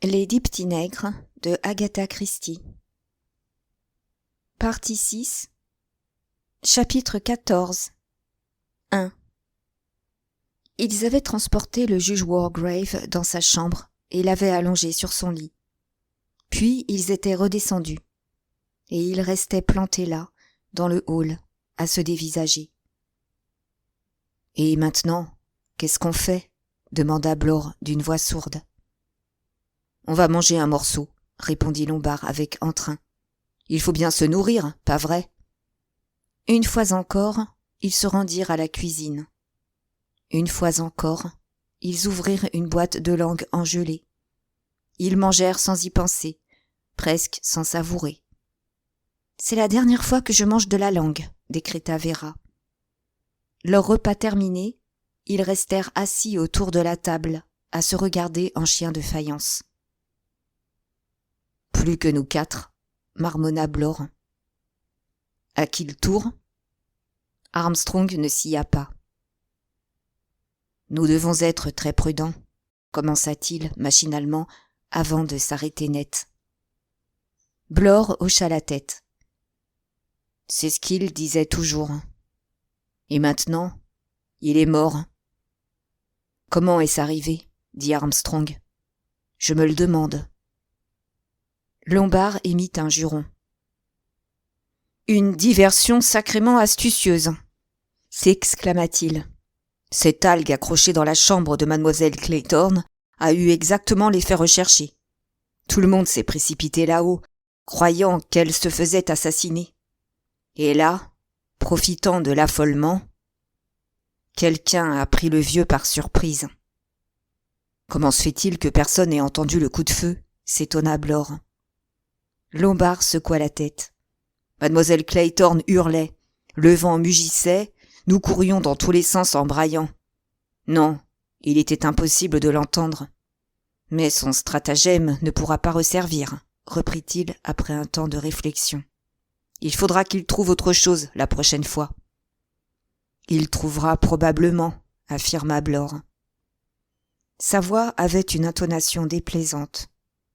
Les 10 petits nègres de Agatha Christie. Partie 6. Chapitre 14. 1. Ils avaient transporté le juge Wargrave dans sa chambre et l'avaient allongé sur son lit. Puis ils étaient redescendus, et il restait planté là, dans le hall, à se dévisager. « Et maintenant, qu'est-ce qu'on fait ?» demanda Blore d'une voix sourde. « On va manger un morceau, » répondit Lombard avec entrain. « Il faut bien se nourrir, pas vrai ?» Une fois encore, ils se rendirent à la cuisine. Une fois encore, ils ouvrirent une boîte de langue en gelée. Ils mangèrent sans y penser, presque sans savourer. « C'est la dernière fois que je mange de la langue, » décréta Véra. Leur repas terminé, ils restèrent assis autour de la table, à se regarder en chiens de faïence. « Plus que nous 4, » marmonna Blore. « À qui le tour ?» Armstrong ne sia pas. « Nous devons être très prudents, » commença-t-il machinalement avant de s'arrêter net. Blore hocha la tête. « C'est ce qu'il disait toujours. Et maintenant, il est mort. »« Comment est-ce arrivé ?» dit Armstrong. « Je me le demande. » Lombard émit un juron. « Une diversion sacrément astucieuse !» s'exclama-t-il. « Cette algue accrochée dans la chambre de mademoiselle Clayton a eu exactement l'effet recherché. Tout le monde s'est précipité là-haut, croyant qu'elle se faisait assassiner. Et là, profitant de l'affolement, quelqu'un a pris le vieux par surprise. »« Comment se fait-il que personne n'ait entendu le coup de feu ?» s'étonna Blore. Lombard secoua la tête. Mademoiselle Clayton hurlait, le vent mugissait, nous courions dans tous les sens en braillant. Non, il était impossible de l'entendre. Mais son stratagème ne pourra pas resservir, reprit-il après un temps de réflexion. Il faudra qu'il trouve autre chose la prochaine fois. Il trouvera probablement, affirma Blore. Sa voix avait une intonation déplaisante.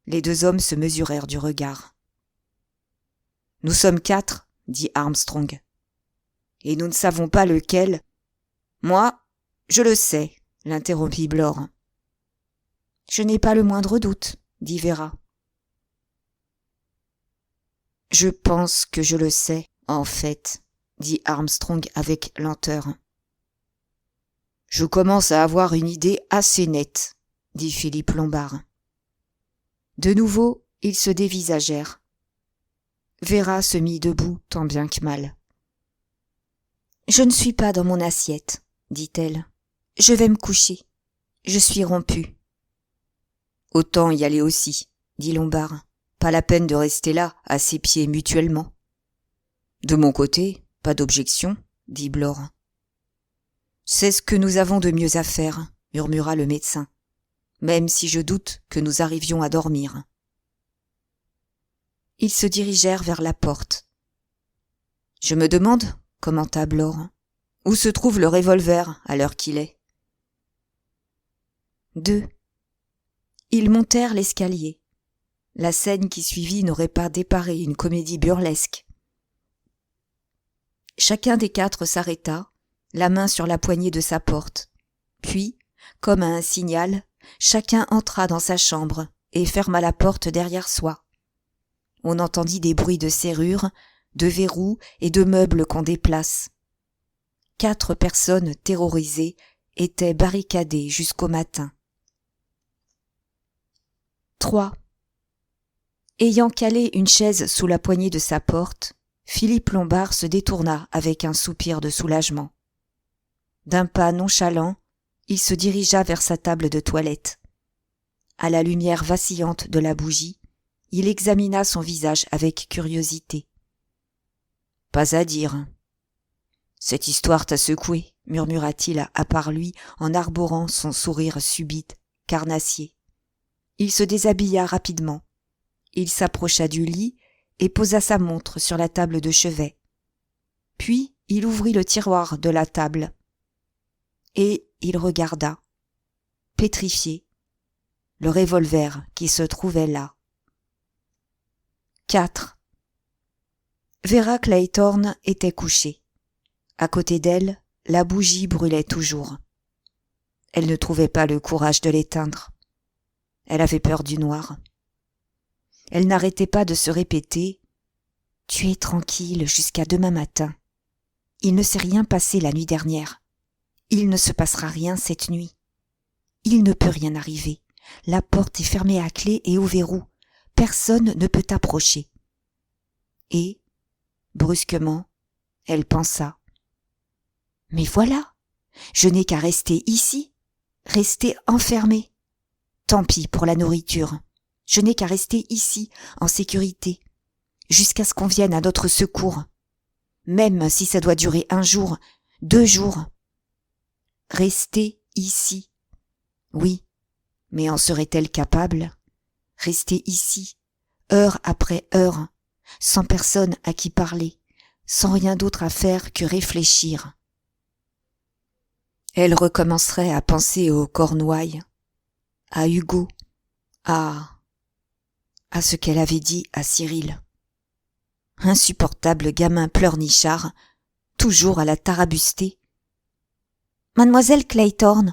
Les deux hommes se mesurèrent du regard. « Nous sommes 4, dit Armstrong. « Et nous ne savons pas lequel. »« Moi, je le sais, » l'interrompit Blore. « Je n'ai pas le moindre doute, » dit Véra. « Je pense que je le sais, en fait, » dit Armstrong avec lenteur. « Je commence à avoir une idée assez nette, » dit Philippe Lombard. De nouveau, ils se dévisagèrent. Véra se mit debout tant bien que mal. « Je ne suis pas dans mon assiette, » dit-elle. « Je vais me coucher. Je suis rompue. »« Autant y aller aussi, » dit Lombard. « Pas la peine de rester là, à ses pieds mutuellement. »« De mon côté, pas d'objection, » dit Blore. « C'est ce que nous avons de mieux à faire, » murmura le médecin, « même si je doute que nous arrivions à dormir. » Ils se dirigèrent vers la porte. « Je me demande, » commenta Blore, « où se trouve le revolver à l'heure qu'il est. » 2. Ils montèrent l'escalier. La scène qui suivit n'aurait pas déparé une comédie burlesque. Chacun des 4 s'arrêta, la main sur la poignée de sa porte. Puis, comme à un signal, chacun entra dans sa chambre et ferma la porte derrière soi. On entendit des bruits de serrures, de verrous et de meubles qu'on déplace. 4 personnes terrorisées étaient barricadées jusqu'au matin. 3. Ayant calé une chaise sous la poignée de sa porte, Philippe Lombard se détourna avec un soupir de soulagement. D'un pas nonchalant, il se dirigea vers sa table de toilette. À la lumière vacillante de la bougie, il examina son visage avec curiosité. « Pas à dire. »« Cette histoire t'a secoué, » murmura-t-il à part lui en arborant son sourire subit, carnassier. Il se déshabilla rapidement. Il s'approcha du lit et posa sa montre sur la table de chevet. Puis il ouvrit le tiroir de la table. Et il regarda, pétrifié. le revolver qui se trouvait là. 4. Vera Clayton était couchée. À côté d'elle, la bougie brûlait toujours. Elle ne trouvait pas le courage de l'éteindre. Elle avait peur du noir. Elle n'arrêtait pas de se répéter « Tu es tranquille jusqu'à demain matin. Il ne s'est rien passé la nuit dernière. Il ne se passera rien cette nuit. Il ne peut rien arriver. La porte est fermée à clé et au verrou. Personne ne peut approcher. » Et, brusquement, elle pensa « Mais voilà, je n'ai qu'à rester ici, rester enfermée. Tant pis pour la nourriture. Je n'ai qu'à rester ici, en sécurité, jusqu'à ce qu'on vienne à notre secours. Même si ça doit durer 1 jour, 2 jours. Rester ici. Oui, mais en serait-elle capable? Rester ici, heure après heure, sans personne à qui parler, sans rien d'autre à faire que réfléchir. Elle recommencerait à penser au Cornouailles, à Hugo, à ce qu'elle avait dit à Cyril. Insupportable gamin pleurnichard, toujours à la tarabuster. « Mademoiselle Clayton,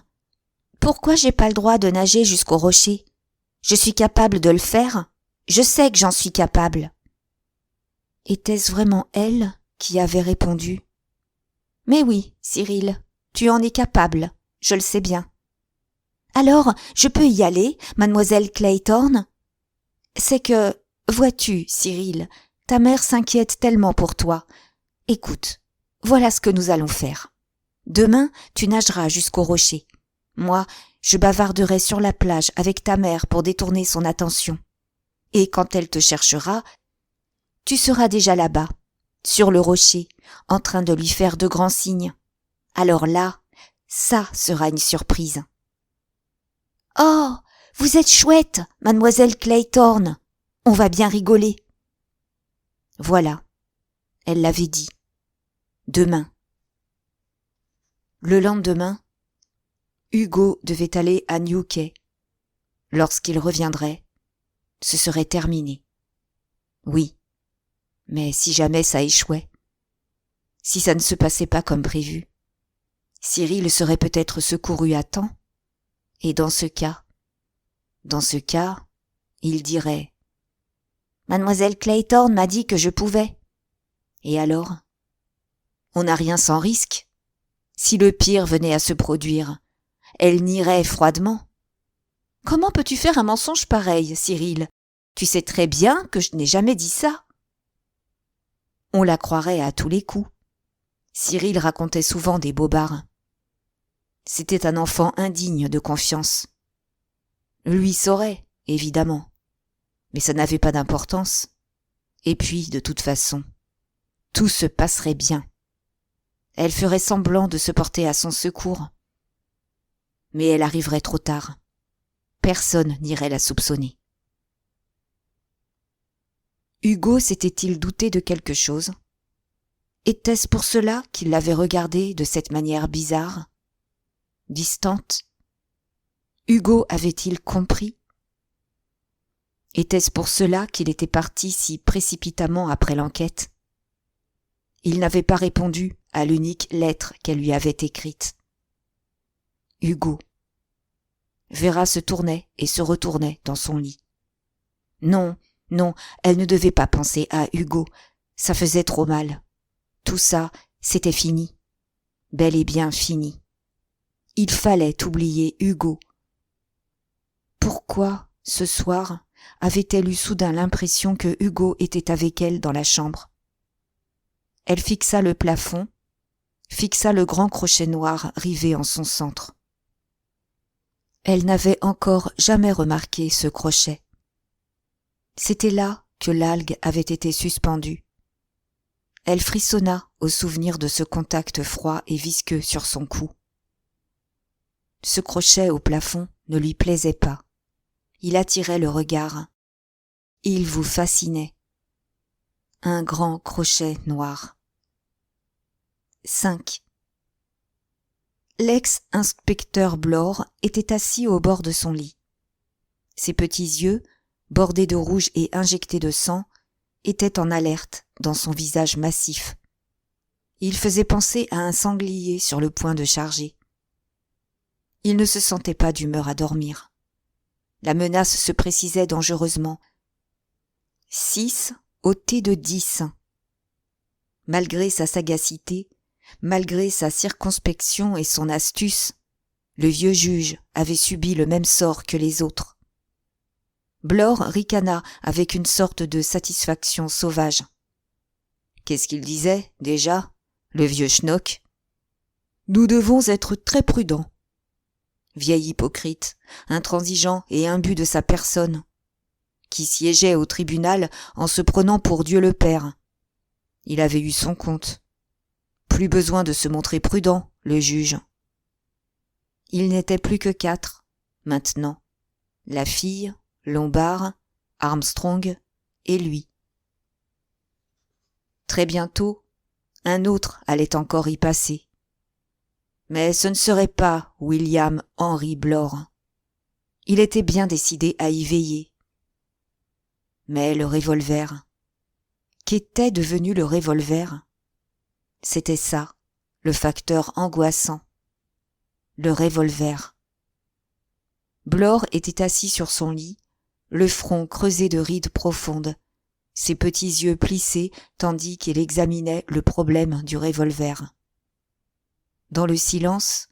pourquoi j'ai pas le droit de nager jusqu'au rocher? Je suis capable de le faire, je sais que j'en suis capable. » Était-ce vraiment elle qui avait répondu? « Mais oui, Cyril, tu en es capable, je le sais bien. »« Alors, je peux y aller, mademoiselle Clayton? » C'est que, vois-tu, Cyril, ta mère s'inquiète tellement pour toi. Écoute, voilà ce que nous allons faire. Demain, tu nageras jusqu'au rocher. Moi, je bavarderai sur la plage avec ta mère pour détourner son attention. Et quand elle te cherchera, tu seras déjà là-bas, sur le rocher, en train de lui faire de grands signes. Alors là, ça sera une surprise. « Oh, vous êtes chouette, mademoiselle Clayton. On va bien rigoler. » Voilà, elle l'avait dit. Demain. Le lendemain, Hugo devait aller à New Quay. Lorsqu'il reviendrait, ce serait terminé. Oui, mais si jamais ça échouait, si ça ne se passait pas comme prévu, Cyril serait peut-être secouru à temps, et dans ce cas, il dirait « Mademoiselle Clayton m'a dit que je pouvais. » Et alors? On n'a rien sans risque. Si le pire venait à se produire, elle nierait froidement. « Comment peux-tu faire un mensonge pareil, Cyril? Tu sais très bien que je n'ai jamais dit ça. » On la croirait à tous les coups. Cyril racontait souvent des bobards. C'était un enfant indigne de confiance. Lui saurait, évidemment, mais ça n'avait pas d'importance. Et puis, de toute façon, tout se passerait bien. Elle ferait semblant de se porter à son secours. Mais elle arriverait trop tard. Personne n'irait la soupçonner. Hugo s'était-il douté de quelque chose? Était-ce pour cela qu'il l'avait regardée de cette manière bizarre, distante? Hugo avait-il compris? Était-ce pour cela qu'il était parti si précipitamment après l'enquête? Il n'avait pas répondu à l'unique lettre qu'elle lui avait écrite. Hugo. Vera se tournait et se retournait dans son lit. Non, non, elle ne devait pas penser à Hugo, ça faisait trop mal. Tout ça, c'était fini. Bel et bien fini. Il fallait oublier Hugo. Pourquoi, ce soir, avait-elle eu soudain l'impression que Hugo était avec elle dans la chambre? Elle fixa le plafond, fixa le grand crochet noir rivé en son centre. Elle n'avait encore jamais remarqué ce crochet. C'était là que l'algue avait été suspendue. Elle frissonna au souvenir de ce contact froid et visqueux sur son cou. Ce crochet au plafond ne lui plaisait pas. Il attirait le regard. Il vous fascinait. Un grand crochet noir. 5. L'ex-inspecteur Blore était assis au bord de son lit. Ses petits yeux, bordés de rouge et injectés de sang, étaient en alerte dans son visage massif. Il faisait penser à un sanglier sur le point de charger. Il ne se sentait pas d'humeur à dormir. La menace se précisait dangereusement. 6 ôté de 10. Malgré sa sagacité, malgré sa circonspection et son astuce, le vieux juge avait subi le même sort que les autres. Blore ricana avec une sorte de satisfaction sauvage. Qu'est-ce qu'il disait, déjà, le vieux schnock ? Nous devons être très prudents. Vieil hypocrite, intransigeant et imbu de sa personne, qui siégeait au tribunal en se prenant pour Dieu le Père. Il avait eu son compte. Plus besoin de se montrer prudent, le juge. Il n'était plus que 4, maintenant. La fille, Lombard, Armstrong et lui. Très bientôt, un autre allait encore y passer. Mais ce ne serait pas William Henry Blore. Il était bien décidé à y veiller. Mais le revolver. Qu'était devenu le revolver ? C'était ça, le facteur angoissant. Le revolver. Blore était assis sur son lit, le front creusé de rides profondes, ses petits yeux plissés tandis qu'il examinait le problème du revolver. Dans le silence,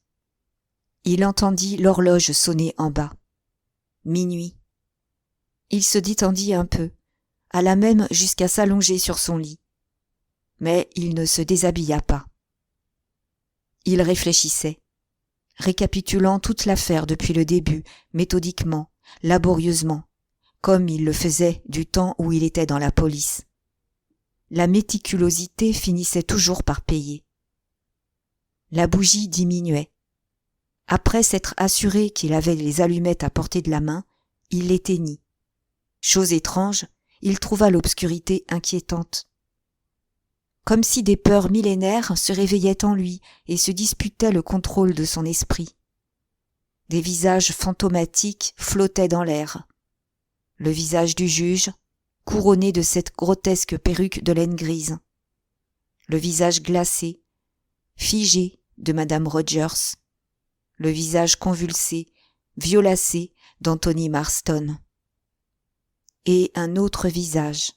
il entendit l'horloge sonner en bas. Minuit. Il se détendit un peu, alla même jusqu'à s'allonger sur son lit. Mais il ne se déshabilla pas. Il réfléchissait, récapitulant toute l'affaire depuis le début, méthodiquement, laborieusement, comme il le faisait du temps où il était dans la police. La méticulosité finissait toujours par payer. La bougie diminuait. Après s'être assuré qu'il avait les allumettes à portée de la main, il l'éteignit. Chose étrange, il trouva l'obscurité inquiétante. Comme si des peurs millénaires se réveillaient en lui et se disputaient le contrôle de son esprit. Des visages fantomatiques flottaient dans l'air. Le visage du juge, couronné de cette grotesque perruque de laine grise. Le visage glacé, figé de Madame Rogers. Le visage convulsé, violacé d'Anthony Marston. Et un autre visage,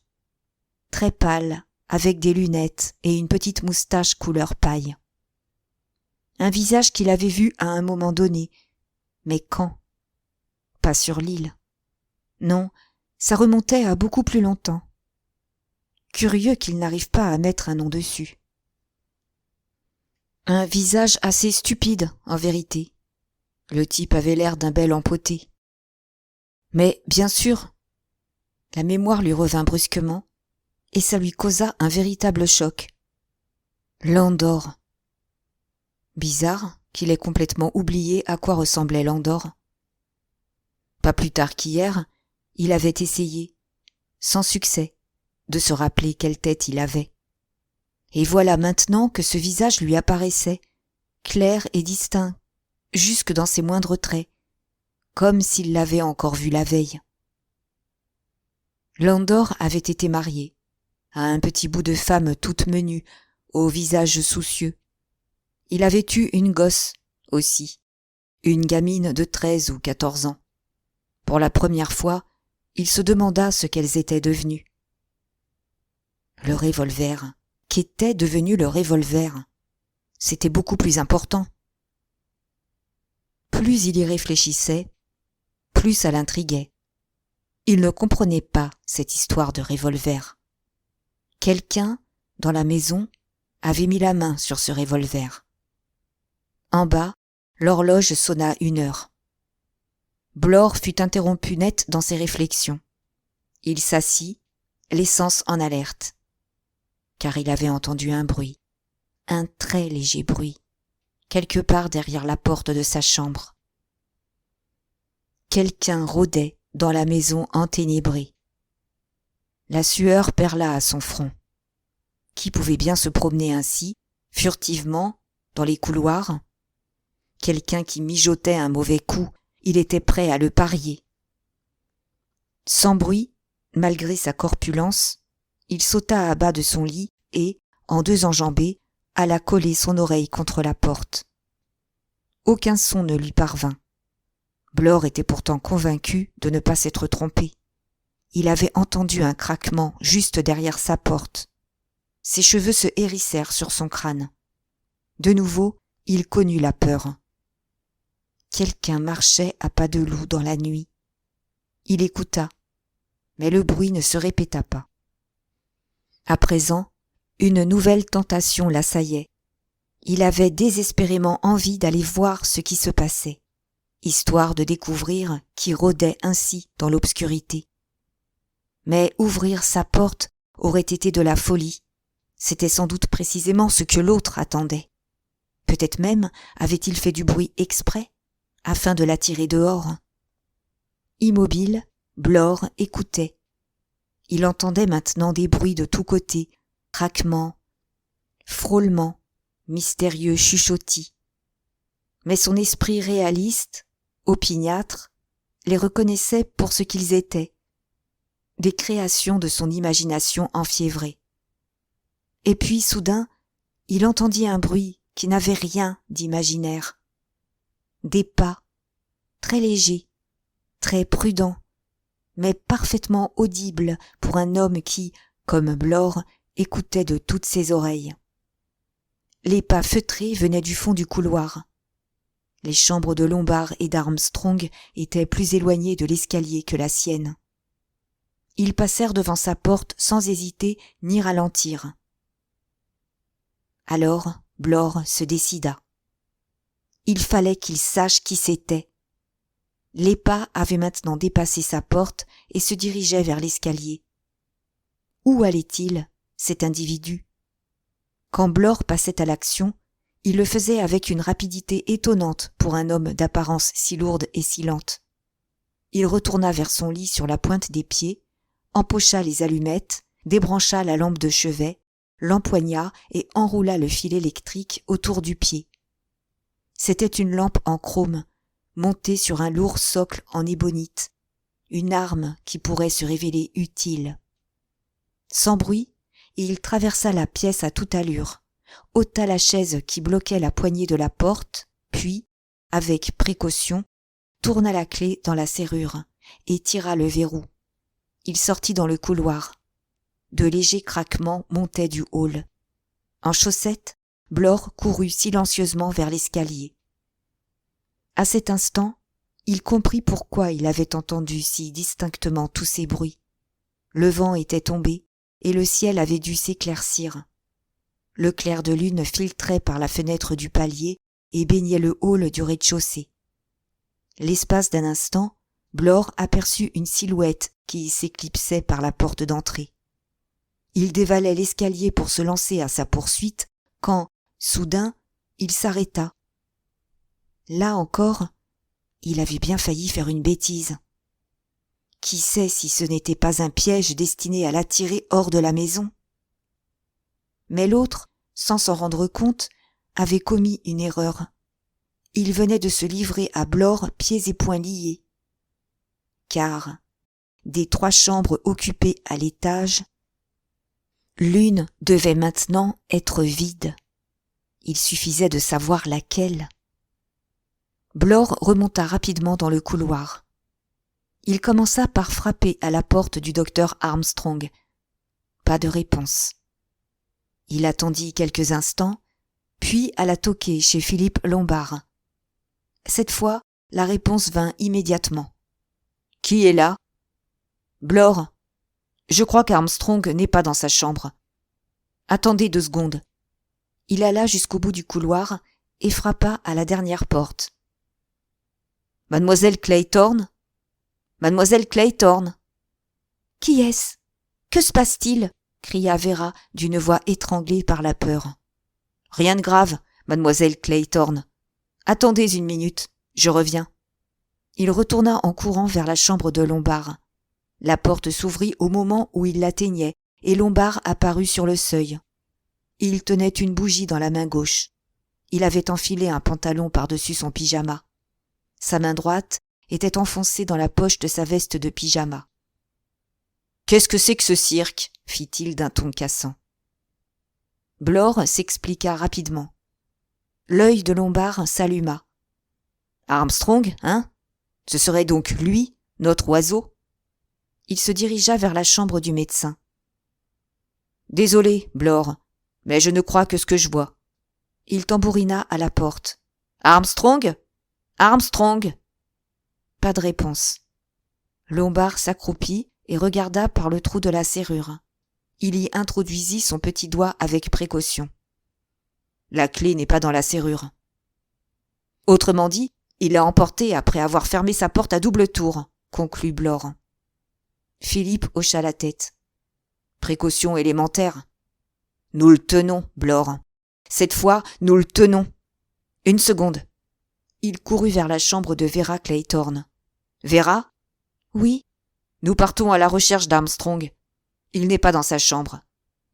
très pâle, avec des lunettes et une petite moustache couleur paille. Un visage qu'il avait vu à un moment donné, mais quand ? Pas sur l'île. Non, ça remontait à beaucoup plus longtemps. Curieux qu'il n'arrive pas à mettre un nom dessus. Un visage assez stupide, en vérité. Le type avait l'air d'un bel empoté. Mais, bien sûr, la mémoire lui revint brusquement, et ça lui causa un véritable choc. Landor. Bizarre qu'il ait complètement oublié à quoi ressemblait Landor. Pas plus tard qu'hier, il avait essayé, sans succès, de se rappeler quelle tête il avait. Et voilà maintenant que ce visage lui apparaissait, clair et distinct, jusque dans ses moindres traits, comme s'il l'avait encore vu la veille. Landor avait été marié à un petit bout de femme toute menue, au visage soucieux. Il avait eu une gosse, aussi, une gamine de 13 ou 14 ans. Pour la première fois, il se demanda ce qu'elles étaient devenues. Le revolver. Qu'était devenu le revolver ? C'était beaucoup plus important. Plus il y réfléchissait, plus ça l'intriguait. Il ne comprenait pas cette histoire de revolver. Quelqu'un, dans la maison, avait mis la main sur ce revolver. En bas, l'horloge sonna 1 heure. Blore fut interrompu net dans ses réflexions. Il s'assit, l'essence en alerte. Car il avait entendu un bruit, un très léger bruit, quelque part derrière la porte de sa chambre. Quelqu'un rôdait dans la maison enténébrée. La sueur perla à son front. Qui pouvait bien se promener ainsi, furtivement, dans les couloirs ? Quelqu'un qui mijotait un mauvais coup, il était prêt à le parier. Sans bruit, malgré sa corpulence, il sauta à bas de son lit et, en 2 enjambées, alla coller son oreille contre la porte. Aucun son ne lui parvint. Blore était pourtant convaincu de ne pas s'être trompé. Il avait entendu un craquement juste derrière sa porte. Ses cheveux se hérissèrent sur son crâne. De nouveau, il connut la peur. Quelqu'un marchait à pas de loup dans la nuit. Il écouta, mais le bruit ne se répéta pas. À présent, une nouvelle tentation l'assaillait. Il avait désespérément envie d'aller voir ce qui se passait, histoire de découvrir qui rôdait ainsi dans l'obscurité. Mais ouvrir sa porte aurait été de la folie. C'était sans doute précisément ce que l'autre attendait. Peut-être même avait-il fait du bruit exprès, afin de l'attirer dehors. Immobile, Blore écoutait. Il entendait maintenant des bruits de tous côtés, craquements, frôlements, mystérieux chuchotis. Mais son esprit réaliste, opiniâtre, les reconnaissait pour ce qu'ils étaient, des créations de son imagination enfiévrée. Et puis, soudain, il entendit un bruit qui n'avait rien d'imaginaire. Des pas, très légers, très prudents, mais parfaitement audibles pour un homme qui, comme Blore, écoutait de toutes ses oreilles. Les pas feutrés venaient du fond du couloir. Les chambres de Lombard et d'Armstrong étaient plus éloignées de l'escalier que la sienne. Ils passèrent devant sa porte sans hésiter ni ralentir. Alors, Blore se décida. Il fallait qu'il sache qui c'était. Les pas avaient maintenant dépassé sa porte et se dirigeaient vers l'escalier. Où allait-il, cet individu? Quand Blore passait à l'action, il le faisait avec une rapidité étonnante pour un homme d'apparence si lourde et si lente. Il retourna vers son lit sur la pointe des pieds, empocha les allumettes, débrancha la lampe de chevet, l'empoigna et enroula le fil électrique autour du pied. C'était une lampe en chrome, montée sur un lourd socle en ébonite, une arme qui pourrait se révéler utile. Sans bruit, il traversa la pièce à toute allure, ôta la chaise qui bloquait la poignée de la porte, puis, avec précaution, tourna la clé dans la serrure et tira le verrou. Il sortit dans le couloir. De légers craquements montaient du hall. En chaussettes, Blore courut silencieusement vers l'escalier. À cet instant, il comprit pourquoi il avait entendu si distinctement tous ces bruits. Le vent était tombé et le ciel avait dû s'éclaircir. Le clair de lune filtrait par la fenêtre du palier et baignait le hall du rez-de-chaussée. L'espace d'un instant, Blore aperçut une silhouette qui s'éclipsait par la porte d'entrée. Il dévalait l'escalier pour se lancer à sa poursuite quand, soudain, il s'arrêta. Là encore, il avait bien failli faire une bêtise. Qui sait si ce n'était pas un piège destiné à l'attirer hors de la maison? Mais l'autre, sans s'en rendre compte, avait commis une erreur. Il venait de se livrer à Blore pieds et poings liés. Car, des 3 chambres occupées à l'étage, l'une devait maintenant être vide. Il suffisait de savoir laquelle. Blore remonta rapidement dans le couloir. Il commença par frapper à la porte du docteur Armstrong. Pas de réponse. Il attendit quelques instants, puis alla toquer chez Philippe Lombard. Cette fois, la réponse vint immédiatement. « Qui est là ?»« Blore. Je crois qu'Armstrong n'est pas dans sa chambre. Attendez 2 secondes. » Il alla jusqu'au bout du couloir et frappa à la dernière porte. « Mademoiselle Claythorne ? Mademoiselle Claythorne !»« Qui est-ce ? Que se passe-t-il ?» cria Vera d'une voix étranglée par la peur. « Rien de grave, mademoiselle Claythorne. Attendez 1 minute, je reviens. » Il retourna en courant vers la chambre de Lombard. La porte s'ouvrit au moment où il l'atteignait et Lombard apparut sur le seuil. Il tenait une bougie dans la main gauche. Il avait enfilé un pantalon par-dessus son pyjama. Sa main droite était enfoncée dans la poche de sa veste de pyjama. Qu'est-ce que c'est que ce cirque ? Fit-il d'un ton cassant. Blore s'expliqua rapidement. L'œil de Lombard s'alluma. Armstrong, hein ? Ce serait donc lui, notre oiseau ? Il se dirigea vers la chambre du médecin. Désolé, Blore, mais je ne crois que ce que je vois. Il tambourina à la porte. Armstrong ? Armstrong ? Pas de réponse. Lombard s'accroupit et regarda par le trou de la serrure. Il y introduisit son petit doigt avec précaution. La clé n'est pas dans la serrure. Autrement dit, il l'a emportée après avoir fermé sa porte à double tour, conclut Blore. Philippe hocha la tête. Précaution élémentaire. Nous le tenons, Blore. Cette fois, nous le tenons. Une seconde. Il courut vers la chambre de Vera Clayton. Vera ? Oui. Nous partons à la recherche d'Armstrong. Il n'est pas dans sa chambre.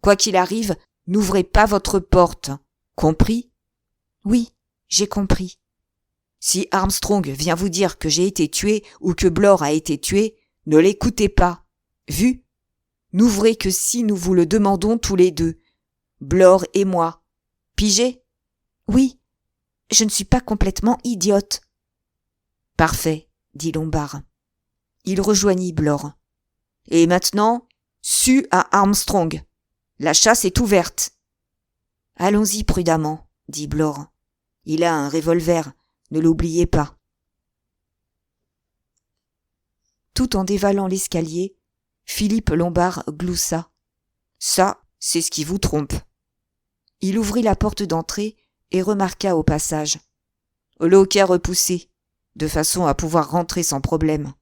Quoi qu'il arrive, n'ouvrez pas votre porte. Compris ? Oui, j'ai compris. Si Armstrong vient vous dire que j'ai été tué ou que Blore a été tué, ne l'écoutez pas. Vu ? N'ouvrez que si nous vous le demandons tous les deux. Blore et moi. Pigé ? Oui. Je ne suis pas complètement idiote. Parfait, dit Lombard. Il rejoignit Blore. Et maintenant, su à Armstrong. La chasse est ouverte. Allons-y prudemment, dit Blore. Il a un revolver, ne l'oubliez pas. Tout en dévalant l'escalier, Philippe Lombard gloussa. Ça, c'est ce qui vous trompe. Il ouvrit la porte d'entrée et remarqua au passage. Le loquet repoussé, de façon à pouvoir rentrer sans problème.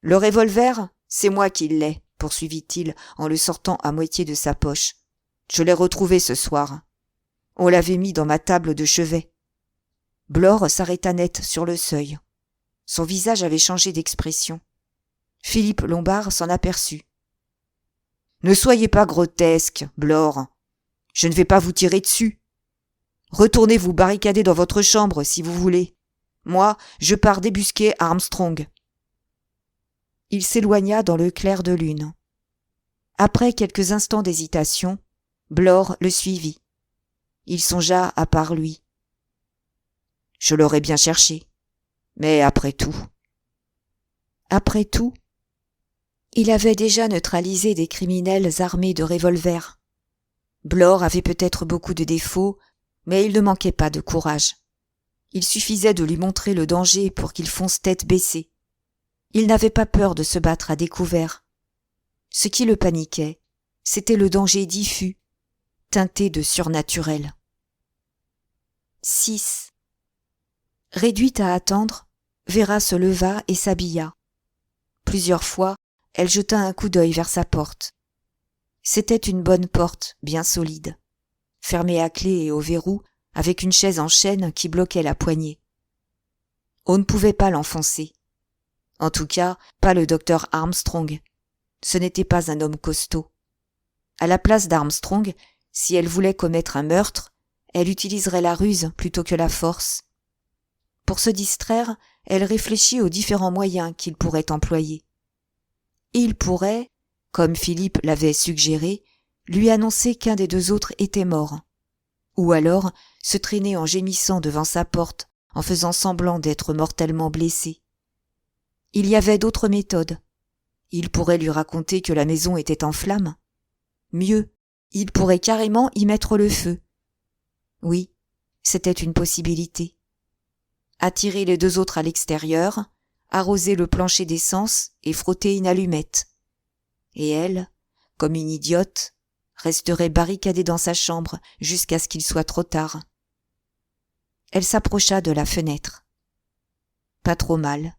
Le revolver, c'est moi qui l'ai, poursuivit-il en le sortant à moitié de sa poche. Je l'ai retrouvé ce soir. On l'avait mis dans ma table de chevet. Blore s'arrêta net sur le seuil. Son visage avait changé d'expression. Philippe Lombard s'en aperçut. Ne soyez pas grotesque, Blore. Je ne vais pas vous tirer dessus. Retournez vous barricader dans votre chambre si vous voulez. Moi, je pars débusquer Armstrong. Il s'éloigna dans le clair de lune. Après quelques instants d'hésitation, Blore le suivit. Il songea à part lui. Je l'aurais bien cherché. Mais après tout. Après tout, il avait déjà neutralisé des criminels armés de revolvers. Blore avait peut-être beaucoup de défauts, mais il ne manquait pas de courage. Il suffisait de lui montrer le danger pour qu'il fonce tête baissée. Il n'avait pas peur de se battre à découvert. Ce qui le paniquait, c'était le danger diffus, teinté de surnaturel. 6. Réduite à attendre, Vera se leva et s'habilla. Plusieurs fois, elle jeta un coup d'œil vers sa porte. C'était une bonne porte, bien solide, fermée à clé et au verrou, avec une chaise en chêne qui bloquait la poignée. On ne pouvait pas l'enfoncer. En tout cas, pas le docteur Armstrong. Ce n'était pas un homme costaud. À la place d'Armstrong, si elle voulait commettre un meurtre, elle utiliserait la ruse plutôt que la force. Pour se distraire, elle réfléchit aux différents moyens qu'il pourrait employer. Il pourrait, comme Philippe l'avait suggéré, lui annoncer qu'un des deux autres était mort. Ou alors se traîner en gémissant devant sa porte, en faisant semblant d'être mortellement blessé. Il y avait d'autres méthodes. Il pourrait lui raconter que la maison était en flammes. Mieux, il pourrait carrément y mettre le feu. Oui, c'était une possibilité. Attirer les deux autres à l'extérieur, arroser le plancher d'essence et frotter une allumette. Et elle, comme une idiote, resterait barricadée dans sa chambre jusqu'à ce qu'il soit trop tard. Elle s'approcha de la fenêtre. Pas trop mal.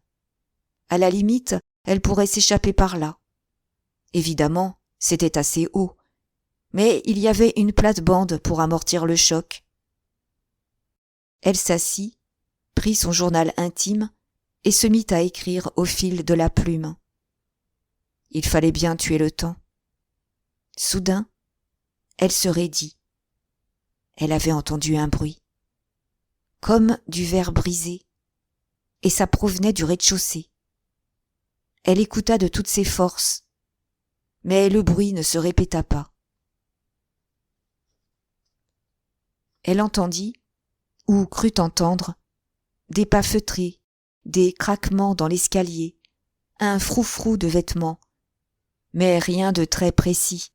À la limite, elle pourrait s'échapper par là. Évidemment, c'était assez haut, mais il y avait une plate-bande pour amortir le choc. Elle s'assit, prit son journal intime et se mit à écrire au fil de la plume. Il fallait bien tuer le temps. Soudain, elle se raidit. Elle avait entendu un bruit, comme du verre brisé, et ça provenait du rez-de-chaussée. Elle écouta de toutes ses forces, mais le bruit ne se répéta pas. Elle entendit, ou crut entendre, des pas feutrés, des craquements dans l'escalier, un froufrou de vêtements, mais rien de très précis.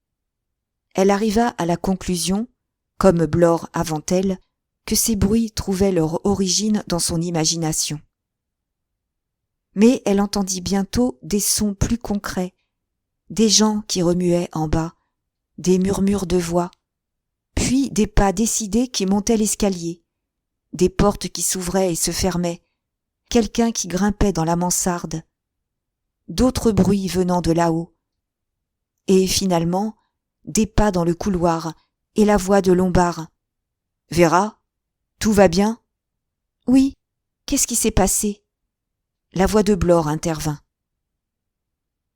Elle arriva à la conclusion, comme Blore avant elle, que ces bruits trouvaient leur origine dans son imagination. Mais elle entendit bientôt des sons plus concrets, des gens qui remuaient en bas, des murmures de voix, puis des pas décidés qui montaient l'escalier, des portes qui s'ouvraient et se fermaient, quelqu'un qui grimpait dans la mansarde, d'autres bruits venant de là-haut, et finalement des pas dans le couloir et la voix de Lombard. « Vera, tout va bien ?»« Oui, qu'est-ce qui s'est passé ?» La voix de Blore intervint.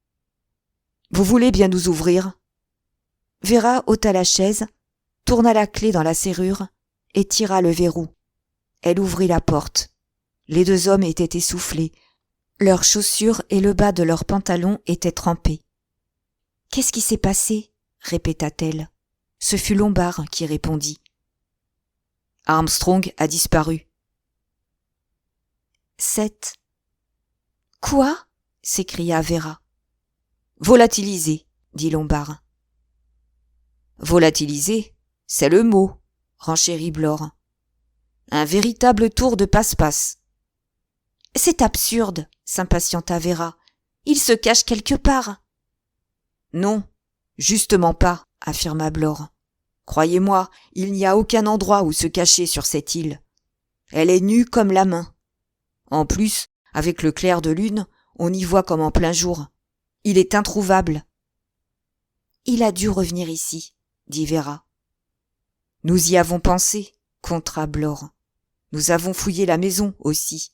« Vous voulez bien nous ouvrir ?» Vera ôta la chaise, tourna la clé dans la serrure et tira le verrou. Elle ouvrit la porte. Les deux hommes étaient essoufflés. Leurs chaussures et le bas de leurs pantalons étaient trempés. « Qu'est-ce qui s'est passé ?» répéta-t-elle. Ce fut Lombard qui répondit. « Armstrong a disparu. » 7. « Quoi ?» s'écria Vera. « Volatilisé, » dit Lombard. « Volatilisé, c'est le mot, » renchérit Blore. « Un véritable tour de passe-passe. »« C'est absurde, » s'impatienta Vera. « Il se cache quelque part. »« Non, justement pas, » affirma Blore. « Croyez-moi, il n'y a aucun endroit où se cacher sur cette île. Elle est nue comme la main. En plus, avec le clair de lune, on y voit comme en plein jour. Il est introuvable. »« Il a dû revenir ici, » dit Vera. « Nous y avons pensé, » contra Blore. « Nous avons fouillé la maison aussi.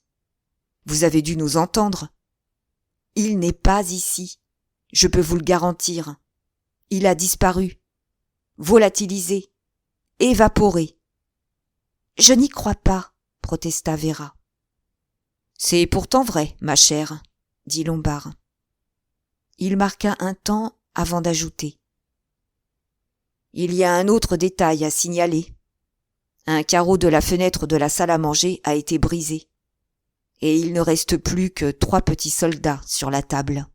Vous avez dû nous entendre. Il n'est pas ici, je peux vous le garantir. Il a disparu, volatilisé, évaporé. »« Je n'y crois pas, » protesta Vera. « C'est pourtant vrai, ma chère, » dit Lombard. Il marqua un temps avant d'ajouter. « Il y a un autre détail à signaler. Un carreau de la fenêtre de la salle à manger a été brisé. Et il ne reste plus que 3 petits soldats sur la table. »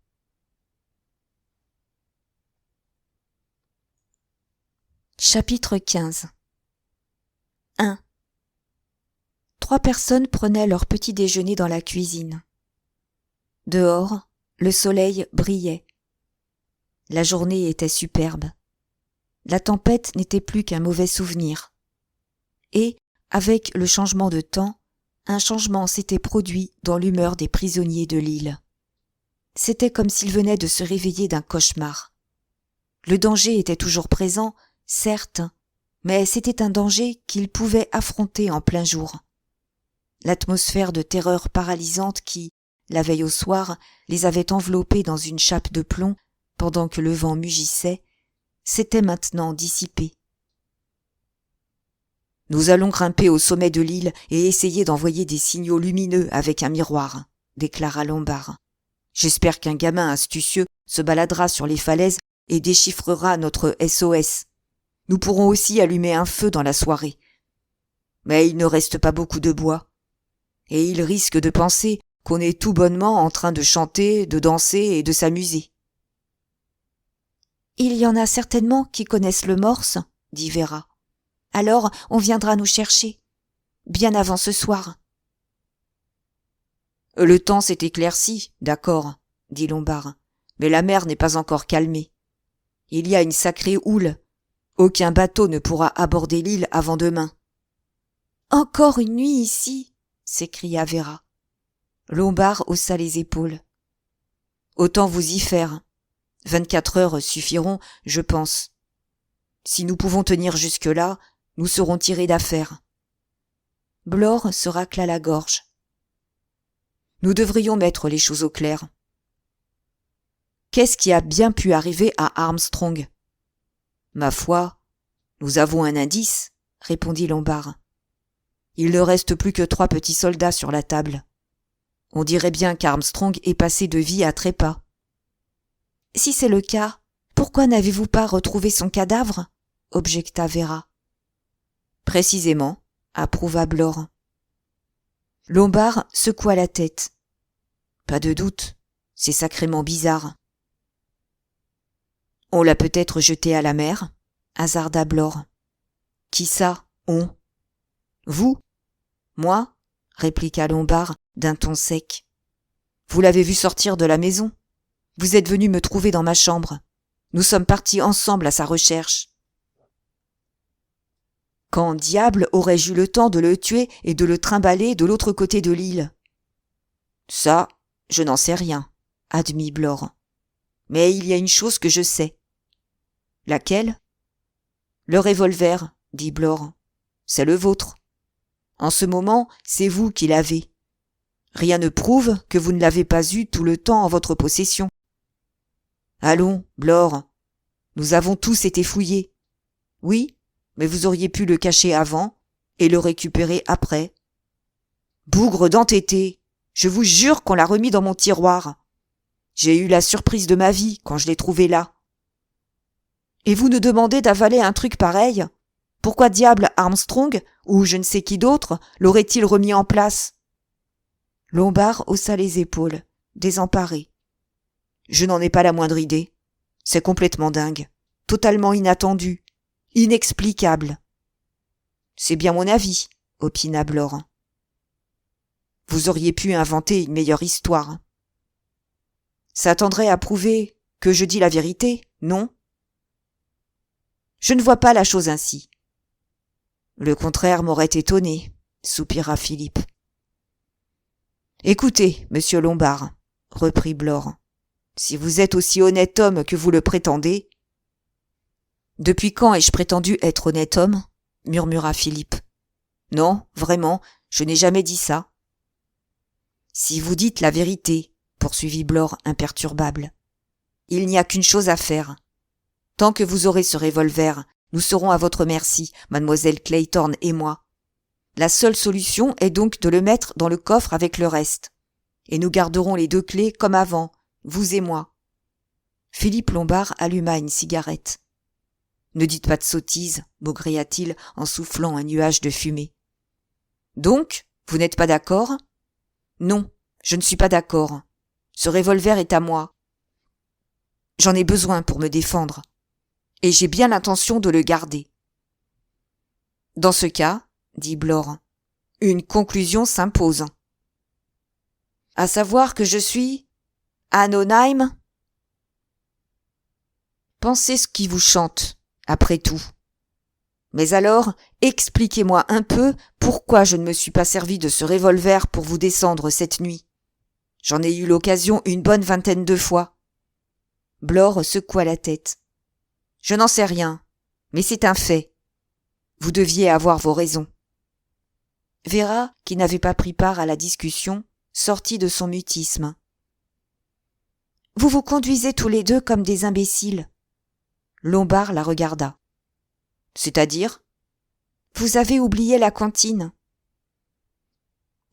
Chapitre 15. 1. 3 personnes prenaient leur petit déjeuner dans la cuisine. Dehors, le soleil brillait. La journée était superbe. La tempête n'était plus qu'un mauvais souvenir. Et, avec le changement de temps, un changement s'était produit dans l'humeur des prisonniers de l'île. C'était comme s'ils venaient de se réveiller d'un cauchemar. Le danger était toujours présent, certes, mais c'était un danger qu'ils pouvaient affronter en plein jour. L'atmosphère de terreur paralysante qui, la veille au soir, les avait enveloppés dans une chape de plomb pendant que le vent mugissait, s'était maintenant dissipée. « Nous allons grimper au sommet de l'île et essayer d'envoyer des signaux lumineux avec un miroir, » déclara Lombard. « J'espère qu'un gamin astucieux se baladera sur les falaises et déchiffrera notre SOS. Nous pourrons aussi allumer un feu dans la soirée. Mais il ne reste pas beaucoup de bois. Et il risque de penser qu'on est tout bonnement en train de chanter, de danser et de s'amuser. »« Il y en a certainement qui connaissent le morse, » dit Vera. « Alors on viendra nous chercher, bien avant ce soir. »« Le temps s'est éclairci, d'accord, » dit Lombard, « mais la mer n'est pas encore calmée. Il y a une sacrée houle. Aucun bateau ne pourra aborder l'île avant demain. »« Encore une nuit ici !» s'écria Vera. Lombard haussa les épaules. « Autant vous y faire. 24 heures suffiront, je pense. Si nous pouvons tenir jusque-là, nous serons tirés d'affaire. » Blore se racla la gorge. « Nous devrions mettre les choses au clair. Qu'est-ce qui a bien pu arriver à Armstrong ? » ?»« Ma foi, nous avons un indice, » répondit Lombard. « Il ne reste plus que 3 petits soldats sur la table. On dirait bien qu'Armstrong est passé de vie à trépas. »« Si c'est le cas, Pourquoi n'avez-vous pas retrouvé son cadavre? Objecta Vera. Précisément, approuva Blore. Lombard secoua la tête. Pas de doute, c'est sacrément bizarre. On l'a peut-être jeté à la mer, hasarda Blore. Qui ça, on? Vous? Moi? Répliqua Lombard d'un ton sec. Vous l'avez vu sortir de la maison. Vous êtes venu me trouver dans ma chambre. Nous sommes partis ensemble à sa recherche. Quand diable aurais-je eu le temps de le tuer et de le trimballer de l'autre côté de l'île? Ça, je n'en sais rien, admit Blore. Mais il y a une chose que je sais. Laquelle? Le revolver, dit Blore. C'est le vôtre. En ce moment, c'est vous qui l'avez. Rien ne prouve que vous ne l'avez pas eu tout le temps en votre possession. Allons, Blore, nous avons tous été fouillés. Oui, mais vous auriez pu le cacher avant et le récupérer après. Bougre d'entêté, je vous jure qu'on l'a remis dans mon tiroir. J'ai eu la surprise de ma vie quand je l'ai trouvé là. Et vous nous demandez d'avaler un truc pareil? Pourquoi diable Armstrong, ou je ne sais qui d'autre, l'aurait-il remis en place? Lombard haussa les épaules, désemparé. Je n'en ai pas la moindre idée. C'est complètement dingue, totalement inattendu, inexplicable. C'est bien mon avis, opina Blore. Vous auriez pu inventer une meilleure histoire. Ça tendrait à prouver que je dis la vérité, non? Je ne vois pas la chose ainsi. Le contraire m'aurait étonné, soupira Philippe. Écoutez, monsieur Lombard, reprit Blore, si vous êtes aussi honnête homme que vous le prétendez. Depuis quand ai-je prétendu être honnête homme? Murmura Philippe. Non, vraiment, je n'ai jamais dit ça. Si vous dites la vérité, poursuivit Blore imperturbable, il n'y a qu'une chose à faire. Tant que vous aurez ce revolver, nous serons à votre merci, mademoiselle Clayton et moi. La seule solution est donc de le mettre dans le coffre avec le reste. Et nous garderons les 2 clés comme avant, vous et moi. Philippe Lombard alluma une cigarette. Ne dites pas de sottises, maugréa-t-il en soufflant un nuage de fumée. Donc, vous n'êtes pas d'accord? Non, je ne suis pas d'accord. Ce revolver est à moi. J'en ai besoin pour me défendre. Et j'ai bien l'intention de le garder. Dans ce cas, dit Blore, une conclusion s'impose. À savoir que je suis anonyme. Pensez ce qui vous chante, après tout. Mais alors, expliquez-moi un peu pourquoi je ne me suis pas servi de ce revolver pour vous descendre cette nuit. J'en ai eu l'occasion une bonne 20aine de fois. Blore secoua la tête. Je n'en sais rien, mais c'est un fait. Vous deviez avoir vos raisons. Vera, qui n'avait pas pris part à la discussion, sortit de son mutisme. Vous vous conduisez tous les deux comme des imbéciles. Lombard la regarda. C'est-à-dire? Vous avez oublié la comptine.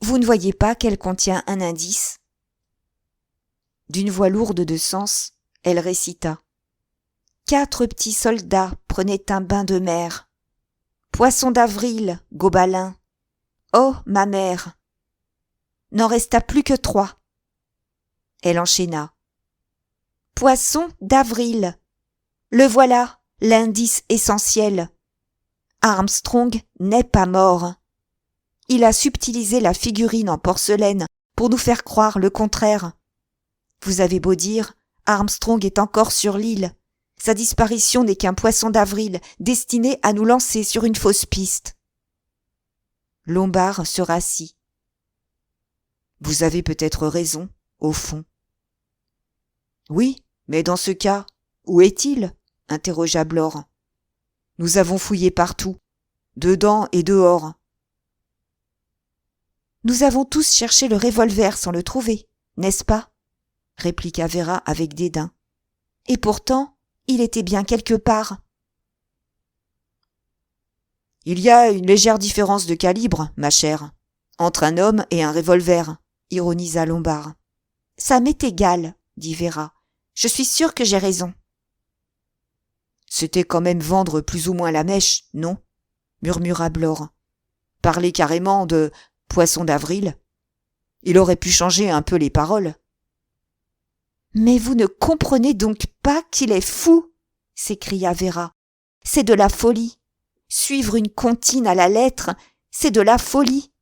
Vous ne voyez pas qu'elle contient un indice? D'une voix lourde de sens, elle récita. 4 petits soldats prenaient un bain de mer. Poisson d'avril, Gobelin. Oh, ma mère! N'en resta plus que 3. Elle enchaîna. Poisson d'avril. Le voilà, l'indice essentiel. Armstrong n'est pas mort. Il a subtilisé la figurine en porcelaine pour nous faire croire le contraire. Vous avez beau dire, Armstrong est encore sur l'île. Sa disparition n'est qu'un poisson d'avril destiné à nous lancer sur une fausse piste. Lombard se rassit. Vous avez peut-être raison, au fond. Oui, mais dans ce cas, où est-il? Interrogea Blore. Nous avons fouillé partout, dedans et dehors. Nous avons tous cherché le revolver sans le trouver, n'est-ce pas? Répliqua Vera avec dédain. Et pourtant, il était bien quelque part. Il y a une légère différence de calibre, ma chère, entre un homme et un revolver, ironisa Lombard. Ça m'est égal, dit Vera. Je suis sûre que j'ai raison. C'était quand même vendre plus ou moins la mèche, non? Murmura Blore. Parler carrément de poisson d'avril. Il aurait pu changer un peu les paroles. Mais vous ne comprenez donc pas qu'il est fou, s'écria Vera. C'est de la folie. Suivre une comptine à la lettre, c'est de la folie.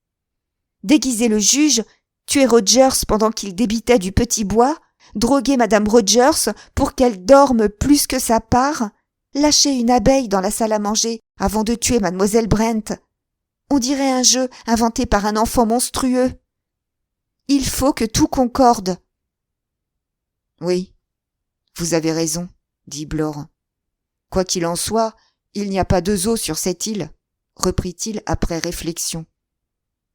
Déguiser le juge, tuer Rogers pendant qu'il débitait du petit bois, droguer Madame Rogers pour qu'elle dorme plus que sa part, lâcher une abeille dans la salle à manger avant de tuer Mademoiselle Brent. On dirait un jeu inventé par un enfant monstrueux. Il faut que tout concorde. Oui, vous avez raison, dit Blore. Quoi qu'il en soit, il n'y a pas deux eaux sur cette île, reprit-il après réflexion.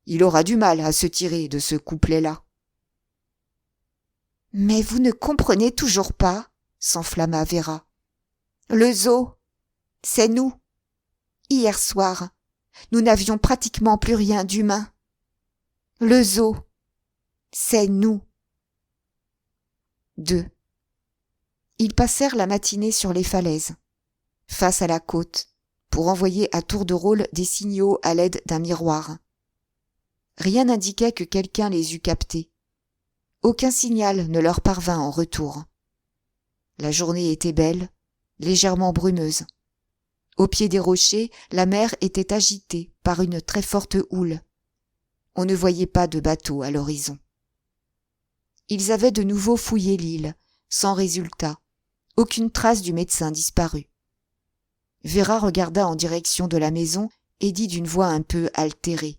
Il aura du mal à se tirer de ce couplet-là. Mais vous ne comprenez toujours pas, s'enflamma Vera. Le zoo, c'est nous. Hier soir, nous n'avions pratiquement plus rien d'humain. Le zoo, c'est nous. 2. Ils passèrent la matinée sur les falaises, face à la côte, pour envoyer à tour de rôle des signaux à l'aide d'un miroir. Rien n'indiquait que quelqu'un les eût captés. Aucun signal ne leur parvint en retour. La journée était belle, légèrement brumeuse. Au pied des rochers, la mer était agitée par une très forte houle. On ne voyait pas de bateau à l'horizon. Ils avaient de nouveau fouillé l'île, sans résultat, aucune trace du médecin disparu. Vera regarda en direction de la maison et dit d'une voix un peu altérée.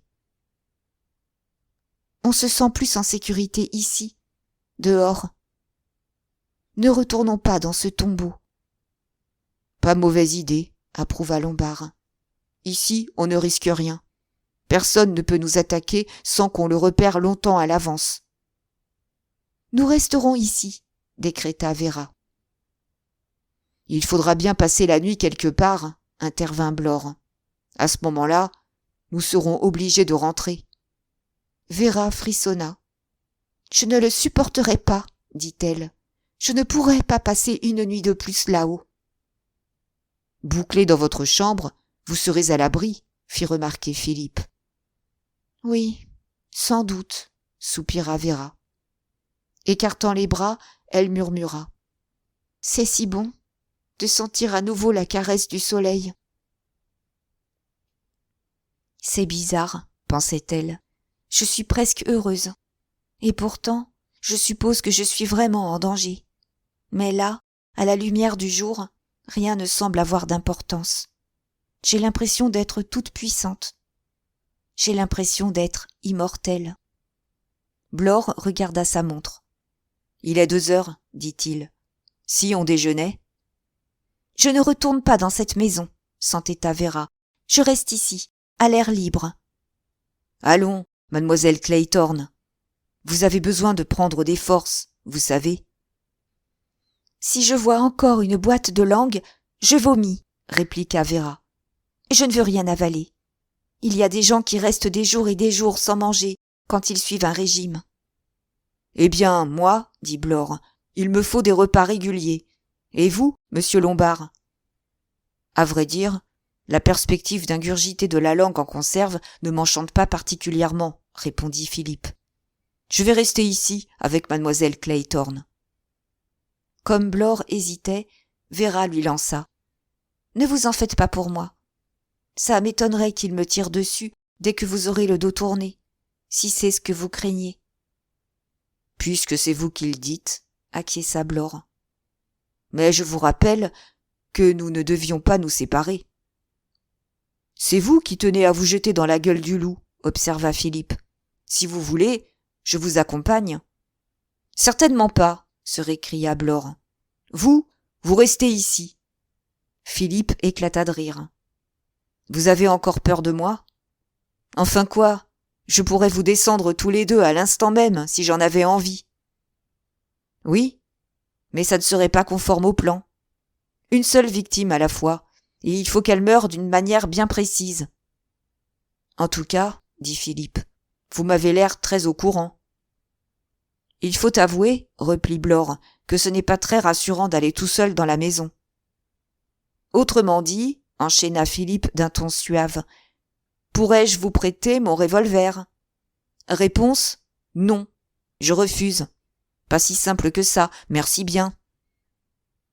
« On se sent plus en sécurité ici, dehors. Ne retournons pas dans ce tombeau. » « Pas mauvaise idée, » approuva Lombard. « Ici, on ne risque rien. Personne ne peut nous attaquer sans qu'on le repère longtemps à l'avance. »« Nous resterons ici, » décréta Vera. « Il faudra bien passer la nuit quelque part, » intervint Blore. « À ce moment-là, nous serons obligés de rentrer. » Vera frissonna. « Je ne le supporterai pas, » dit-elle. « Je ne pourrai pas passer une nuit de plus là-haut. » « Bouclé dans votre chambre, vous serez à l'abri, » fit remarquer Philippe. « Oui, sans doute, » soupira Vera. Écartant les bras, elle murmura. « C'est si bon de sentir à nouveau la caresse du soleil. » « C'est bizarre, » pensait-elle. « Je suis presque heureuse. Et pourtant, je suppose que je suis vraiment en danger. Mais là, à la lumière du jour, rien ne semble avoir d'importance. J'ai l'impression d'être toute puissante. J'ai l'impression d'être immortelle. » Blore regarda sa montre. « Il est 2 heures, dit-il. Si on déjeunait ?» « Je ne retourne pas dans cette maison, » s'entêta Vera. « Je reste ici, à l'air libre. »« Allons, mademoiselle Claythorne. Vous avez besoin de prendre des forces, vous savez. »« Si je vois encore une boîte de langue, je vomis, » répliqua Vera. « Je ne veux rien avaler. Il y a des gens qui restent des jours et des jours sans manger quand ils suivent un régime. »« Eh bien, moi, » dit Blore, « il me faut des repas réguliers. Et vous, monsieur Lombard ? » À vrai dire, la perspective d'ingurgiter de la langue en conserve ne m'enchante pas particulièrement, répondit Philippe. Je vais rester ici avec mademoiselle Claythorne. Comme Blore hésitait, Vera lui lança. « Ne vous en faites pas pour moi. Ça m'étonnerait qu'il me tire dessus dès que vous aurez le dos tourné, si c'est ce que vous craignez. » « Puisque c'est vous qui le dites, » acquiesça Blore. « Mais je vous rappelle que nous ne devions pas nous séparer. »« C'est vous qui tenez à vous jeter dans la gueule du loup, » observa Philippe. « Si vous voulez, je vous accompagne. »« Certainement pas, » se récria Blore. « Vous restez ici. » Philippe éclata de rire. « Vous avez encore peur de moi ? Enfin quoi ? Je pourrais vous descendre tous les deux à l'instant même, si j'en avais envie. » « Oui, mais ça ne serait pas conforme au plan. Une seule victime à la fois, et il faut qu'elle meure d'une manière bien précise. »« En tout cas, » dit Philippe, « vous m'avez l'air très au courant. »« Il faut avouer, » reprit Blore, « que ce n'est pas très rassurant d'aller tout seul dans la maison. »« Autrement dit, enchaîna Philippe d'un ton suave, pourrais-je vous prêter mon revolver? Réponse, non. Je refuse. Pas si simple que ça, merci bien.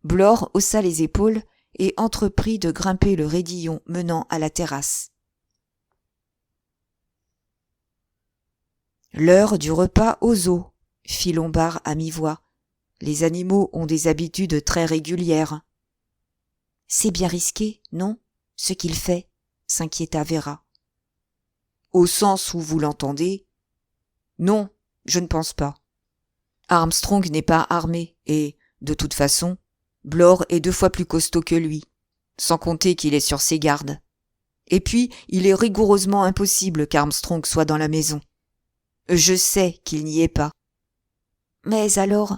Blore haussa les épaules et entreprit de grimper le raidillon menant à la terrasse. L'heure du repas aux eaux, fit Lombard à mi-voix. Les animaux ont des habitudes très régulières. C'est bien risqué, non, ce qu'il fait, s'inquiéta Véra. Au sens où vous l'entendez? Non, je ne pense pas. Armstrong n'est pas armé et, de toute façon, Blore est 2 fois plus costaud que lui, sans compter qu'il est sur ses gardes. Et puis, il est rigoureusement impossible qu'Armstrong soit dans la maison. Je sais qu'il n'y est pas. Mais alors,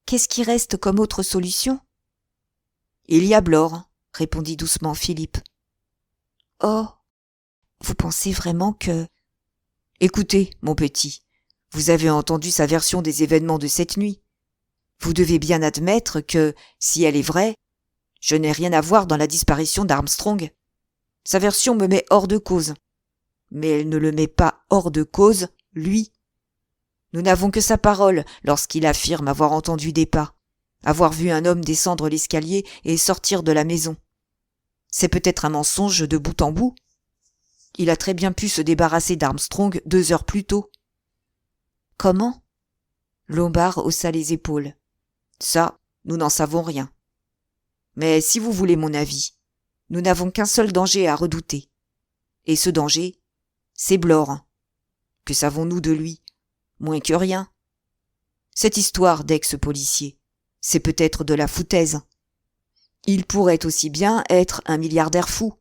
qu'est-ce qui reste comme autre solution? Il y a Blore, répondit doucement Philippe. Oh, vous pensez vraiment que... Écoutez, mon petit, vous avez entendu sa version des événements de cette nuit. Vous devez bien admettre que, si elle est vraie, je n'ai rien à voir dans la disparition d'Armstrong. Sa version me met hors de cause. Mais elle ne le met pas hors de cause, lui. Nous n'avons que sa parole lorsqu'il affirme avoir entendu des pas, avoir vu un homme descendre l'escalier et sortir de la maison. C'est peut-être un mensonge de bout en bout. Il a très bien pu se débarrasser d'Armstrong 2 heures plus tôt. Comment? Lombard haussa les épaules. Ça, nous n'en savons rien. Mais si vous voulez mon avis, nous n'avons qu'un seul danger à redouter. Et ce danger, c'est Blore. Que savons-nous de lui? Moins que rien. Cette histoire d'ex-policier, c'est peut-être de la foutaise. Il pourrait aussi bien être un milliardaire fou,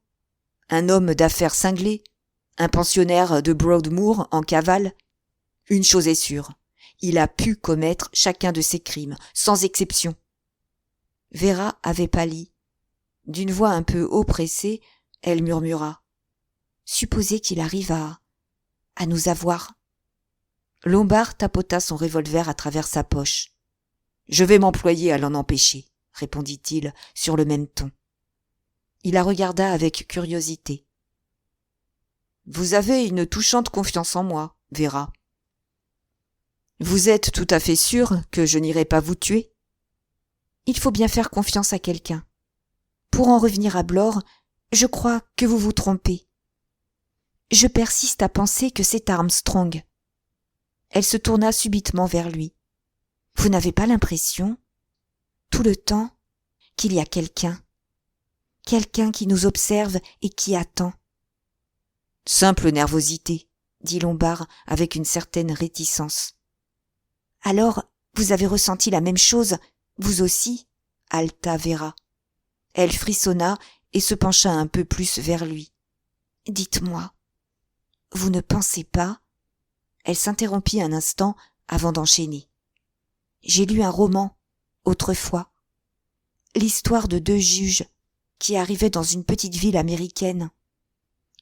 un homme d'affaires cinglé, un pensionnaire de Broadmoor en cavale. Une chose est sûre, il a pu commettre chacun de ces crimes, sans exception. Véra avait pâli. D'une voix un peu oppressée, elle murmura. Supposez qu'il arrive à nous avoir. Lombard tapota son revolver à travers sa poche. Je vais m'employer à l'en empêcher, répondit-il sur le même ton. Il la regarda avec curiosité. Vous avez une touchante confiance en moi, Véra. Vous êtes tout à fait sûre que je n'irai pas vous tuer? Il faut bien faire confiance à quelqu'un. Pour en revenir à Blore, je crois que vous vous trompez. Je persiste à penser que c'est Armstrong. Elle se tourna subitement vers lui. Vous n'avez pas l'impression, tout le temps, qu'il y a quelqu'un qui nous observe et qui attend? Simple nervosité, dit Lombard avec une certaine réticence. Alors, vous avez ressenti la même chose, vous aussi? Haleta Véra. Elle frissonna et se pencha un peu plus vers lui. Dites-moi, vous ne pensez pas? Elle s'interrompit un instant avant d'enchaîner. J'ai lu un roman, autrefois. L'histoire de 2 juges qui arrivaient dans une petite ville américaine,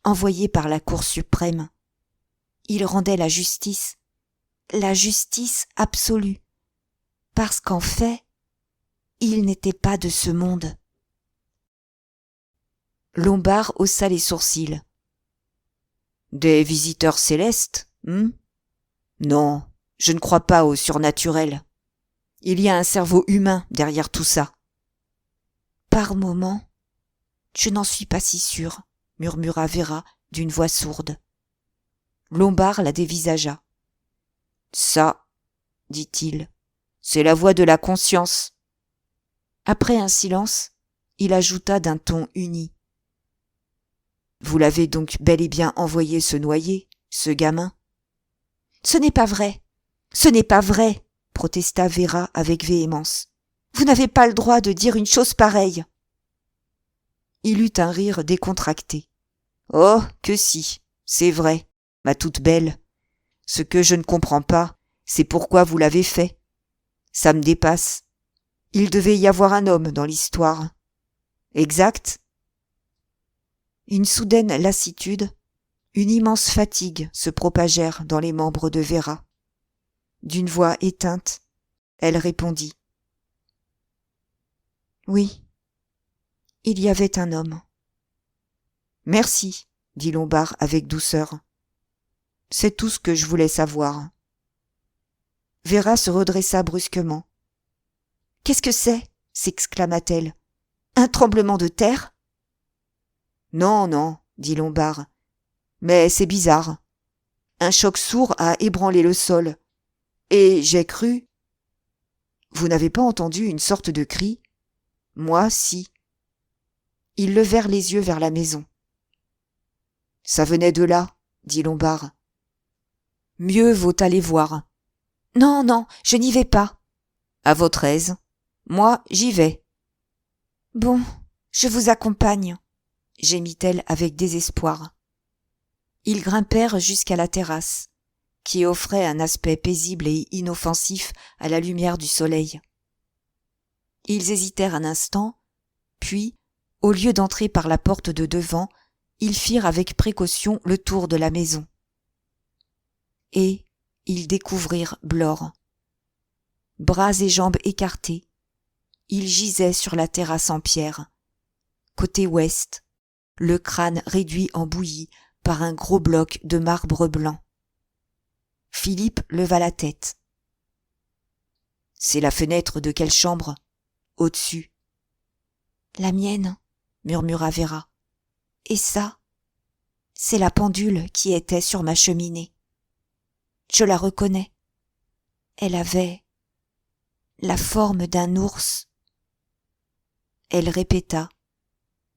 envoyés par la Cour suprême. Ils rendaient la justice absolue, parce qu'en fait, ils n'étaient pas de ce monde. Lombard haussa les sourcils. Des visiteurs célestes, Non, je ne crois pas au surnaturel. Il y a un cerveau humain derrière tout ça. Par moments, je n'en suis pas si sûre, murmura Véra d'une voix sourde. Lombard la dévisagea. Ça, dit-il, c'est la voix de la conscience. Après un silence, il ajouta d'un ton uni. Vous l'avez donc bel et bien envoyé se noyer, ce gamin? Ce n'est pas vrai, protesta Véra avec véhémence. Vous n'avez pas le droit de dire une chose pareille. Il eut un rire décontracté. Oh, que si, c'est vrai, ma toute belle. Ce que je ne comprends pas, c'est pourquoi vous l'avez fait. Ça me dépasse. Il devait y avoir un homme dans l'histoire. Exact? Une soudaine lassitude, une immense fatigue se propagèrent dans les membres de Véra. D'une voix éteinte, elle répondit. Oui, il y avait un homme. « Merci, » dit Lombard avec douceur. « C'est tout ce que je voulais savoir. » Vera se redressa brusquement. « Qu'est-ce que c'est ?» s'exclama-t-elle. « Un tremblement de terre ?» « Non, non, » dit Lombard. « Mais c'est bizarre. Un choc sourd a ébranlé le sol. Et j'ai cru... » « Vous n'avez pas entendu une sorte de cri ? Moi, si. » Ils levèrent les yeux vers la maison. « Ça venait de là, » dit Lombard. « Mieux vaut aller voir. »« Non, non, je n'y vais pas. »« À votre aise. Moi, j'y vais. »« Bon, je vous accompagne, » gémit-elle avec désespoir. Ils grimpèrent jusqu'à la terrasse, qui offrait un aspect paisible et inoffensif à la lumière du soleil. Ils hésitèrent un instant, puis, au lieu d'entrer par la porte de devant, ils firent avec précaution le tour de la maison. Et ils découvrirent Blore. Bras et jambes écartés, il gisait sur la terrasse en pierre, côté ouest, le crâne réduit en bouillie par un gros bloc de marbre blanc. Philippe leva la tête. « C'est la fenêtre de quelle chambre ? Au-dessus. »« La mienne, » murmura Vera. « Et ça, c'est la pendule qui était sur ma cheminée. Je la reconnais. Elle avait la forme d'un ours. » Elle répéta,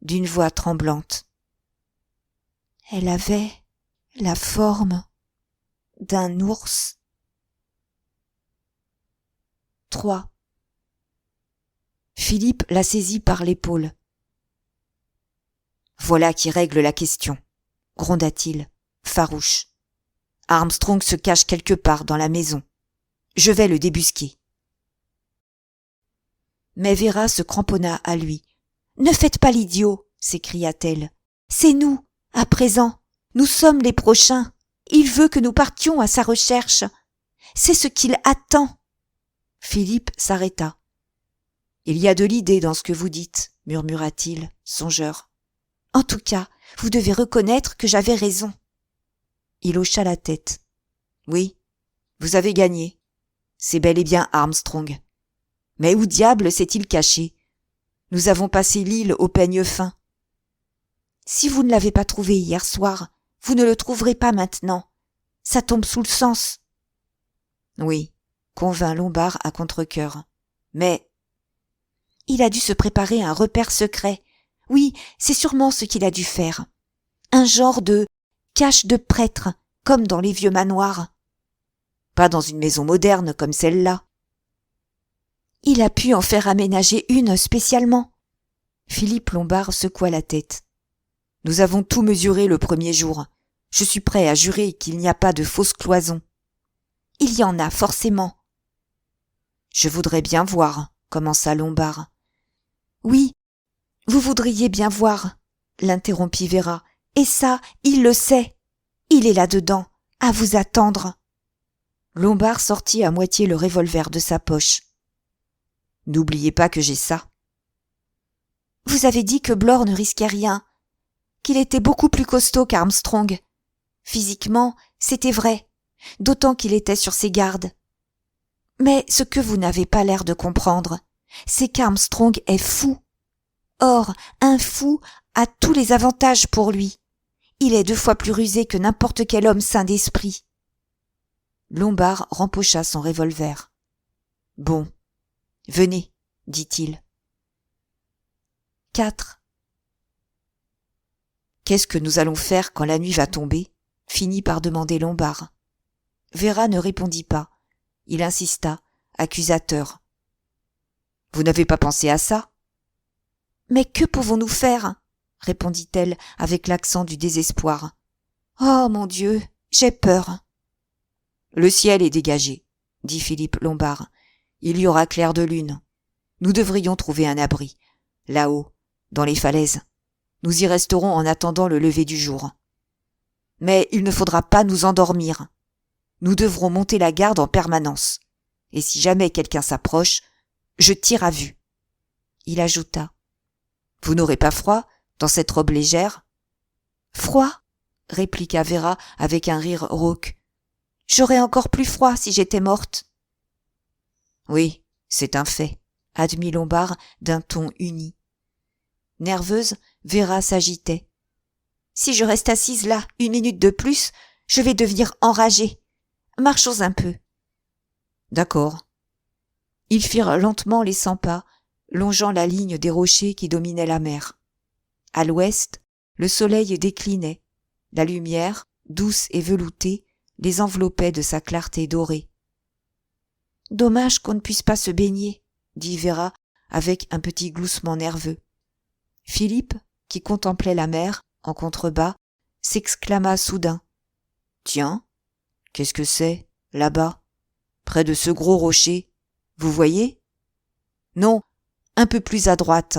d'une voix tremblante. « Elle avait la forme d'un ours. » 3. Philippe la saisit par l'épaule. « Voilà qui règle la question, » gronda-t-il, farouche. « Armstrong se cache quelque part dans la maison. Je vais le débusquer. » Mais Vera se cramponna à lui. « Ne faites pas l'idiot !» s'écria-t-elle. « C'est nous, à présent. Nous sommes les prochains. Il veut que nous partions à sa recherche. C'est ce qu'il attend. » Philippe s'arrêta. « Il y a de l'idée dans ce que vous dites, » murmura-t-il, songeur. « En tout cas, vous devez reconnaître que j'avais raison. » Il hocha la tête. « Oui, vous avez gagné. C'est bel et bien Armstrong. Mais où diable s'est-il caché ? Nous avons passé l'île au peigne fin. » « Si vous ne l'avez pas trouvé hier soir, vous ne le trouverez pas maintenant. Ça tombe sous le sens. » « Oui, » convint Lombard à contre-cœur. « Mais... » « Il a dû se préparer un repère secret. Oui, c'est sûrement ce qu'il a dû faire. Un genre de cache de prêtre, comme dans les vieux manoirs. Pas dans une maison moderne comme celle-là. Il a pu en faire aménager une spécialement. » Philippe Lombard secoua la tête. « Nous avons tout mesuré le premier jour. Je suis prêt à jurer qu'il n'y a pas de fausses cloisons. »« Il y en a, forcément. »« Je voudrais bien voir, » commença Lombard. « Oui, vous voudriez bien voir, » l'interrompit Vera. « Et ça, il le sait. Il est là-dedans, à vous attendre. » Lombard sortit à moitié le revolver de sa poche. « N'oubliez pas que j'ai ça. »« Vous avez dit que Blore ne risquait rien, qu'il était beaucoup plus costaud qu'Armstrong. Physiquement, c'était vrai, d'autant qu'il était sur ses gardes. Mais ce que vous n'avez pas l'air de comprendre, c'est qu'Armstrong est fou. Or, un fou a tous les avantages pour lui. Il est 2 fois plus rusé que n'importe quel homme sain d'esprit. » Lombard rempocha son revolver. « Bon, venez, » dit-il. 4. « Qu'est-ce que nous allons faire quand la nuit va tomber ?» finit par demander Lombard. Vera ne répondit pas. Il insista, accusateur. « Vous n'avez pas pensé à ça ?»« Mais que pouvons-nous faire ?» répondit-elle avec l'accent du désespoir. « Oh mon Dieu, j'ai peur. »« Le ciel est dégagé, » dit Philippe Lombard. « Il y aura clair de lune. Nous devrions trouver un abri, là-haut, dans les falaises. Nous y resterons en attendant le lever du jour. Mais il ne faudra pas nous endormir. Nous devrons monter la garde en permanence. Et si jamais quelqu'un s'approche, je tire à vue. » Il ajouta. « Vous n'aurez pas froid dans cette robe légère ? Froid ? Répliqua Vera avec un rire rauque. J'aurais encore plus froid si j'étais morte. Oui, c'est un fait, admit Lombard d'un ton uni. Nerveuse, Vera s'agitait. Si je reste assise là 1 minute de plus, je vais devenir enragée. Marchons un peu. D'accord. Ils firent lentement les 100 pas, longeant la ligne des rochers qui dominaient la mer. À l'ouest, le soleil déclinait. La lumière, douce et veloutée, les enveloppait de sa clarté dorée. « Dommage qu'on ne puisse pas se baigner », dit Vera avec un petit gloussement nerveux. Philippe, qui contemplait la mer, en contrebas, s'exclama soudain. « Tiens, qu'est-ce que c'est, là-bas, près de ce gros rocher, vous voyez ?»« Non, un peu plus à droite. »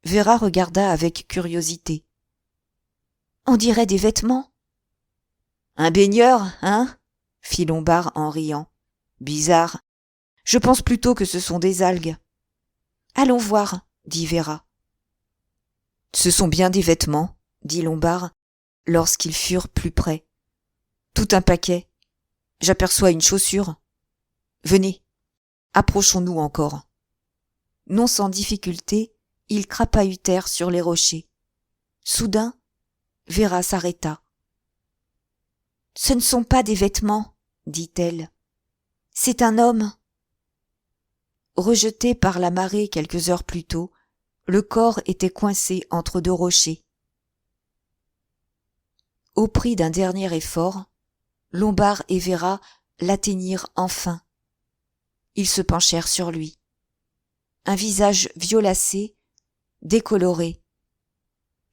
Vera regarda avec curiosité. « On dirait des vêtements. »« Un baigneur, hein ?» fit Lombard en riant. « Bizarre. Je pense plutôt que ce sont des algues. »« Allons voir, » dit Vera. « Ce sont bien des vêtements, » dit Lombard, lorsqu'ils furent plus près. « Tout un paquet. J'aperçois une chaussure. Venez, approchons-nous encore. » Non sans difficulté, ils crapahutèrent sur les rochers. Soudain, Vera s'arrêta. « Ce ne sont pas des vêtements, » dit-elle. « C'est un homme. » Rejeté par la marée quelques heures plus tôt, le corps était coincé entre 2 rochers. Au prix d'un dernier effort, Lombard et Vera l'atteignirent enfin. Ils se penchèrent sur lui. Un visage violacé, décoloré.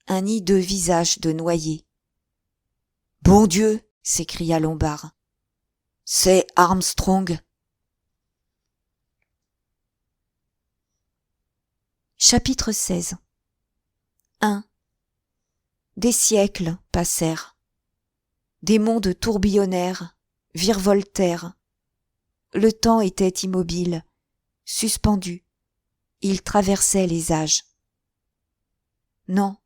Un hideux visage de noyé. « Bon Dieu !» s'écria Lombard. « C'est Armstrong !» Chapitre 16 1. Des siècles passèrent. Des mondes tourbillonnèrent, virevoltèrent. Le temps était immobile, suspendu. Il traversait les âges. Non,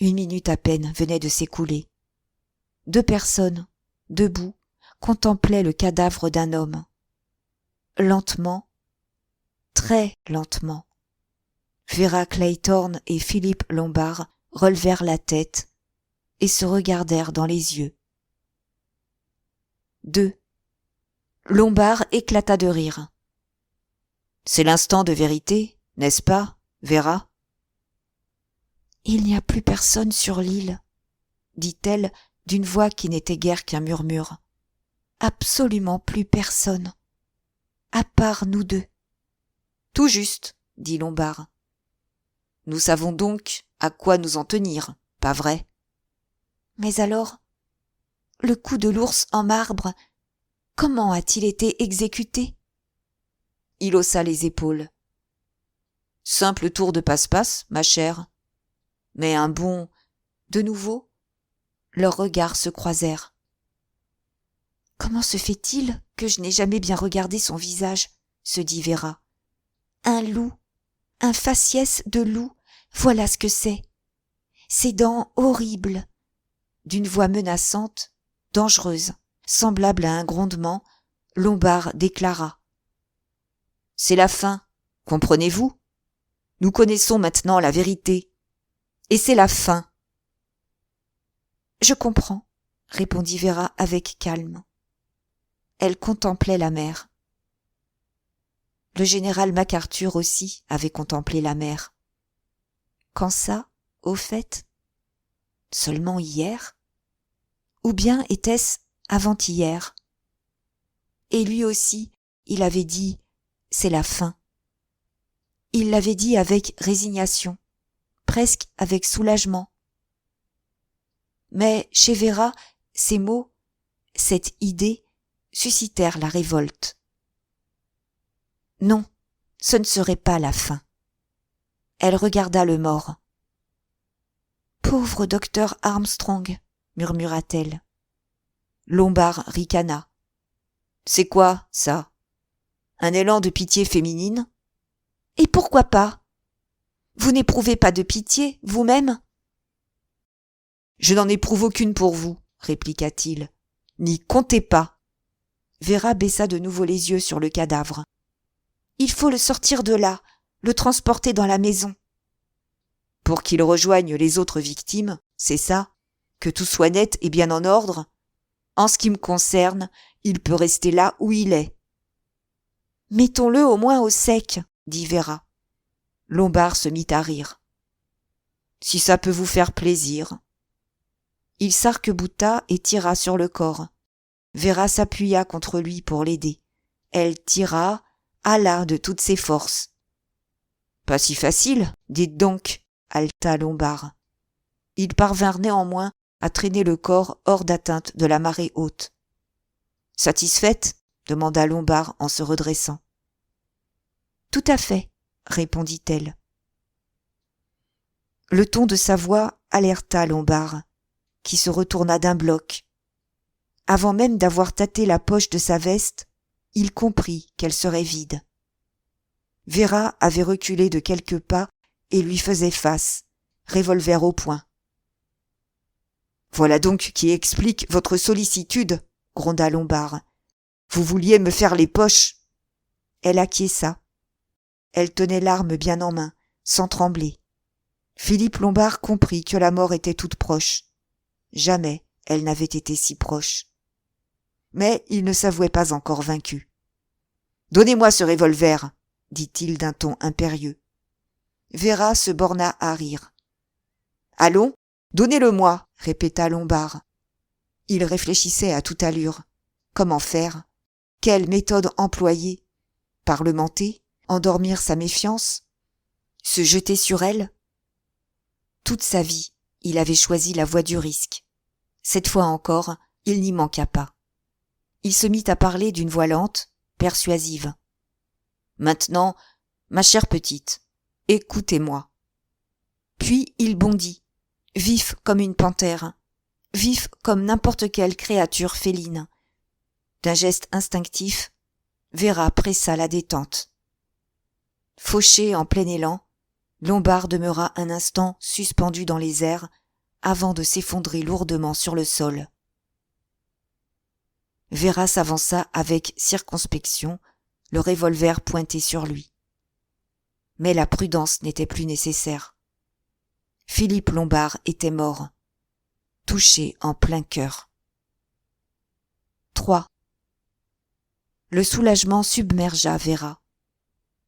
1 minute à peine venait de s'écouler. 2 personnes, debout, contemplaient le cadavre d'un homme. Lentement, très lentement, Vera Clayton et Philippe Lombard relevèrent la tête et se regardèrent dans les yeux. 2. Lombard éclata de rire. « C'est l'instant de vérité, n'est-ce pas, Vera ?»« Il n'y a plus personne sur l'île, » dit-elle d'une voix qui n'était guère qu'un murmure. « Absolument plus personne, à part nous 2. »« Tout juste, » dit Lombard. « Nous savons donc à quoi nous en tenir, pas vrai ? » Mais alors, le coup de l'ours en marbre, comment a-t-il été exécuté ? Il haussa les épaules. « Simple tour de passe-passe, ma chère. Mais un bon... » De nouveau, leurs regards se croisèrent. « Comment se fait-il que je n'ai jamais bien regardé son visage ?» se dit Vera. « Un loup, un faciès de loup, voilà ce que c'est. Ses dents horribles. » D'une voix menaçante, dangereuse, semblable à un grondement, Lombard déclara. « C'est la fin, comprenez-vous ? Nous connaissons maintenant la vérité. Et c'est la fin. »« Je comprends, » répondit Vera avec calme. Elle contemplait la mer. Le général MacArthur aussi avait contemplé la mer. Quand ça, au fait ? Seulement hier ? Ou bien était-ce avant-hier ? Et lui aussi, il avait dit « c'est la fin ». Il l'avait dit avec résignation, presque avec soulagement. Mais chez Vera, ces mots, cette idée, suscitèrent la révolte. Non, ce ne serait pas la fin. Elle regarda le mort. « Pauvre docteur Armstrong !» murmura-t-elle. Lombard ricana. « C'est quoi, ça ? Un élan de pitié féminine ? Et pourquoi pas ? Vous n'éprouvez pas de pitié, vous-même ? Je n'en éprouve aucune pour vous, répliqua-t-il. N'y comptez pas. Véra baissa de nouveau les yeux sur le cadavre. Il faut le sortir de là, le transporter dans la maison. Pour qu'il rejoigne les autres victimes, c'est ça, que tout soit net et bien en ordre. En ce qui me concerne, il peut rester là où il est. Mettons-le au moins au sec, dit Véra. Lombard se mit à rire. Si ça peut vous faire plaisir. Il s'arc-bouta et tira sur le corps. Véra s'appuya contre lui pour l'aider. Elle tira, hala de toutes ses forces. Pas si facile, dites donc, haleta Lombard. Ils parvinrent néanmoins à traîner le corps hors d'atteinte de la marée haute. Satisfaite ? Demanda Lombard en se redressant. Tout à fait, répondit-elle. Le ton de sa voix alerta Lombard, qui se retourna d'un bloc. Avant même d'avoir tâté la poche de sa veste, il comprit qu'elle serait vide. Véra avait reculé de quelques pas et lui faisait face, revolver au poing. Voilà donc qui explique votre sollicitude, gronda Lombard. Vous vouliez me faire les poches. Elle acquiesça. Elle tenait l'arme bien en main, sans trembler. Philippe Lombard comprit que la mort était toute proche. Jamais elle n'avait été si proche. Mais il ne s'avouait pas encore vaincu. « Donnez-moi ce revolver !» dit-il d'un ton impérieux. Véra se borna à rire. « Allons, donnez-le-moi !» répéta Lombard. Il réfléchissait à toute allure. Comment faire ? Quelle méthode employer ? Parlementer ? Endormir sa méfiance ? Se jeter sur elle ? Toute sa vie, il avait choisi la voie du risque. Cette fois encore, il n'y manqua pas. Il se mit à parler d'une voix lente, persuasive. « Maintenant, ma chère petite, écoutez-moi. » Puis il bondit, vif comme une panthère, vif comme n'importe quelle créature féline. D'un geste instinctif, Véra pressa la détente. Fauché en plein élan, Lombard demeura un instant suspendu dans les airs avant de s'effondrer lourdement sur le sol. Véra s'avança avec circonspection, le revolver pointé sur lui. Mais la prudence n'était plus nécessaire. Philippe Lombard était mort, touché en plein cœur. 3. Le soulagement submergea Véra.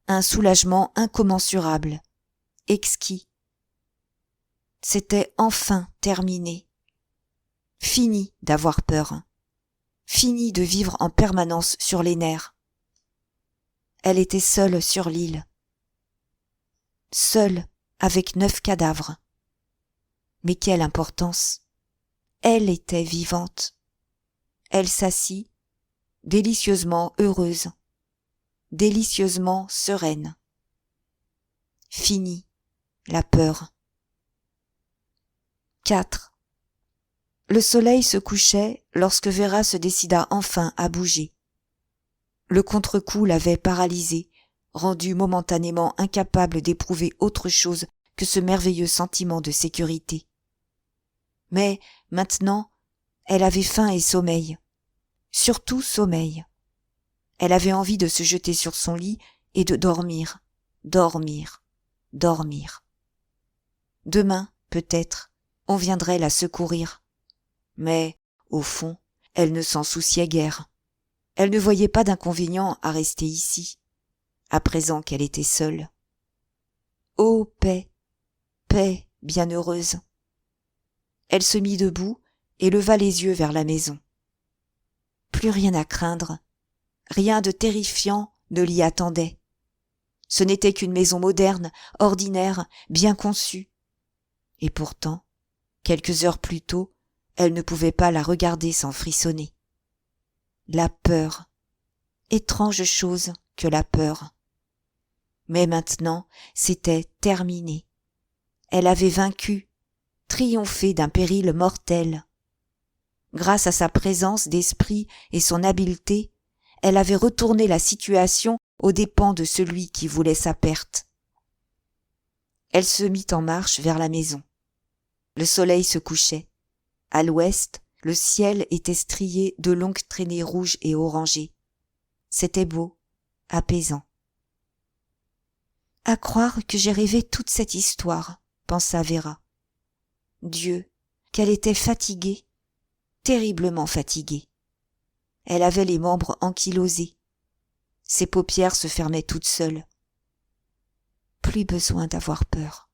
Un soulagement incommensurable, exquis. C'était enfin terminé. Fini d'avoir peur. Fini de vivre en permanence sur les nerfs. Elle était seule sur l'île. Seule avec 9 cadavres. Mais quelle importance! Elle était vivante. Elle s'assit, délicieusement heureuse, délicieusement sereine. Fini la peur. 4. Le soleil se couchait lorsque Véra se décida enfin à bouger. Le contre-coup l'avait paralysée, rendue momentanément incapable d'éprouver autre chose que ce merveilleux sentiment de sécurité. Mais maintenant, elle avait faim et sommeil. Surtout sommeil. Elle avait envie de se jeter sur son lit et de dormir, dormir, dormir. Demain, peut-être, on viendrait la secourir. Mais, au fond, elle ne s'en souciait guère. Elle ne voyait pas d'inconvénient à rester ici, à présent qu'elle était seule. Ô paix, paix bienheureuse. Elle se mit debout et leva les yeux vers la maison. Plus rien à craindre, rien de terrifiant ne l'y attendait. Ce n'était qu'une maison moderne, ordinaire, bien conçue. Et pourtant, quelques heures plus tôt, elle ne pouvait pas la regarder sans frissonner. La peur, étrange chose que la peur. Mais maintenant, c'était terminé. Elle avait vaincu, triomphé d'un péril mortel. Grâce à sa présence d'esprit et son habileté, elle avait retourné la situation aux dépens de celui qui voulait sa perte. Elle se mit en marche vers la maison. Le soleil se couchait. À l'ouest, le ciel était strié de longues traînées rouges et orangées. C'était beau, apaisant. À croire que j'ai rêvé toute cette histoire, pensa Vera. Dieu, qu'elle était fatiguée, terriblement fatiguée. Elle avait les membres ankylosés. Ses paupières se fermaient toutes seules. Plus besoin d'avoir peur.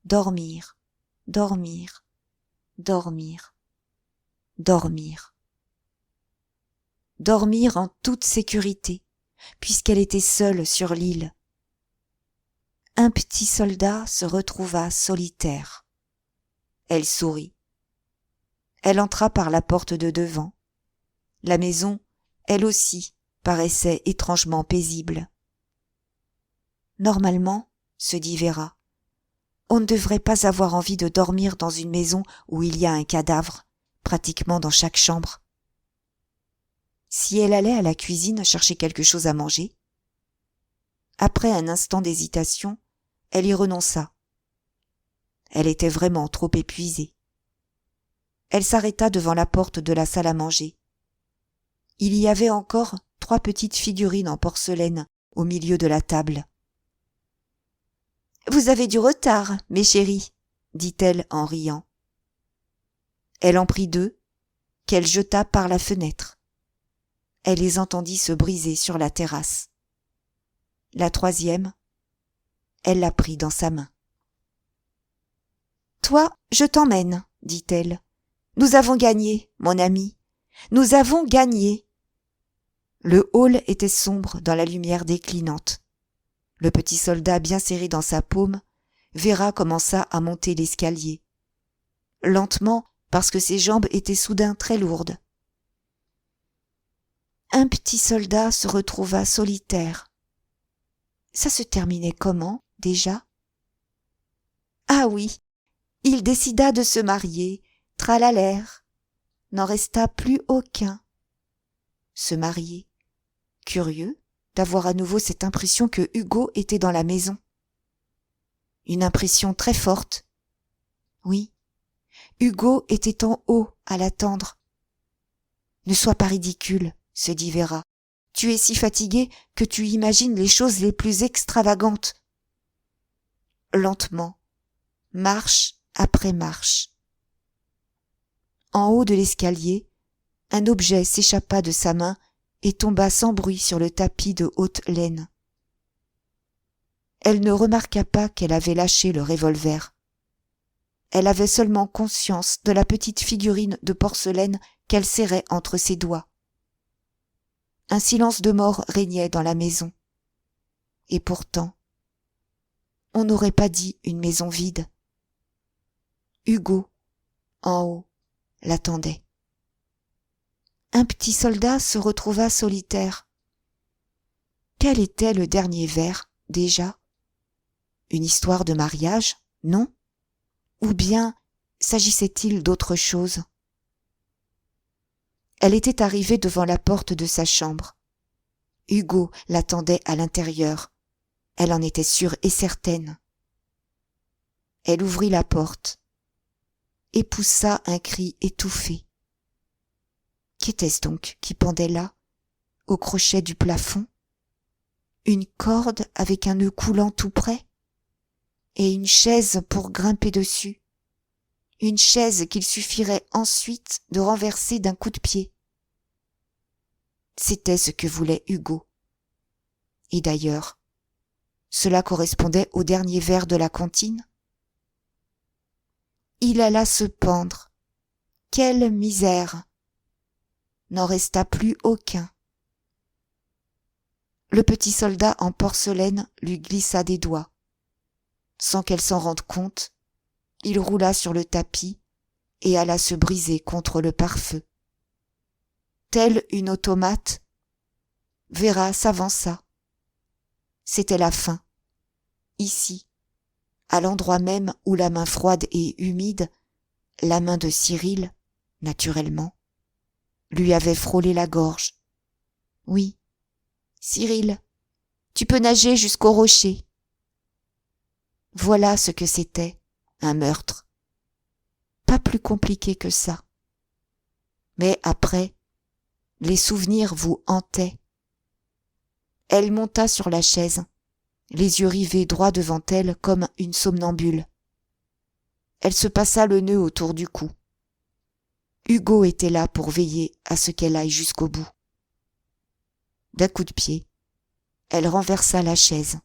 Dormir, dormir, dormir, dormir. Dormir en toute sécurité, puisqu'elle était seule sur l'île. Un petit soldat se retrouva solitaire. Elle sourit. Elle entra par la porte de devant. La maison, elle aussi, paraissait étrangement paisible. Normalement, se dit Vera, on ne devrait pas avoir envie de dormir dans une maison où il y a un cadavre, pratiquement dans chaque chambre. Si elle allait à la cuisine chercher quelque chose à manger, après un instant d'hésitation, elle y renonça. Elle était vraiment trop épuisée. Elle s'arrêta devant la porte de la salle à manger. Il y avait encore 3 petites figurines en porcelaine au milieu de la table. « Vous avez du retard, mes chéris, » dit-elle en riant. Elle en prit 2, qu'elle jeta par la fenêtre. Elle les entendit se briser sur la terrasse. La 3e, elle la prit dans sa main. « Toi, je t'emmène, » dit-elle. « Nous avons gagné, mon ami. Nous avons gagné. » Le hall était sombre dans la lumière déclinante. Le petit soldat bien serré dans sa paume, Vera commença à monter l'escalier. Lentement, parce que ses jambes étaient soudain très lourdes. Un petit soldat se retrouva solitaire. Ça se terminait comment, déjà? Ah oui, il décida de se marier, tralalère. N'en resta plus aucun. Se marier. Curieux d'avoir à nouveau cette impression que Hugo était dans la maison. Une impression très forte. Oui, Hugo était en haut à l'attendre. Ne sois pas ridicule, se dit Vera. Tu es si fatiguée que tu imagines les choses les plus extravagantes. Lentement, marche après marche. En haut de l'escalier, un objet s'échappa de sa main et tomba sans bruit sur le tapis de haute laine. Elle ne remarqua pas qu'elle avait lâché le revolver. Elle avait seulement conscience de la petite figurine de porcelaine qu'elle serrait entre ses doigts. Un silence de mort régnait dans la maison. Et pourtant, on n'aurait pas dit une maison vide. Hugo, en haut, l'attendait. Un petit soldat se retrouva solitaire. Quel était le dernier vers, déjà? Une histoire de mariage, non? Ou bien s'agissait-il d'autre chose? Elle était arrivée devant la porte de sa chambre. Hugo l'attendait à l'intérieur. Elle en était sûre et certaine. Elle ouvrit la porte et poussa un cri étouffé. Qu'était-ce donc qui pendait là, au crochet du plafond? Une corde avec un nœud coulant tout près? Et une chaise pour grimper dessus? Une chaise qu'il suffirait ensuite de renverser d'un coup de pied. C'était ce que voulait Hugo. Et d'ailleurs, cela correspondait au dernier vers de la comptine. Il alla se pendre. Quelle misère! N'en resta plus aucun. Le petit soldat en porcelaine lui glissa des doigts. Sans qu'elle s'en rende compte, il roula sur le tapis et alla se briser contre le pare-feu. Telle une automate, Vera s'avança. C'était la fin. Ici, à l'endroit même où la main froide et humide, la main de Cyril, naturellement, lui avait frôlé la gorge. Oui, Cyril, tu peux nager jusqu'au rocher. Voilà ce que c'était, un meurtre. Pas plus compliqué que ça. Mais après, les souvenirs vous hantaient. Elle monta sur la chaise, les yeux rivés droit devant elle comme une somnambule. Elle se passa le nœud autour du cou. Hugo était là pour veiller à ce qu'elle aille jusqu'au bout. D'un coup de pied, elle renversa la chaise.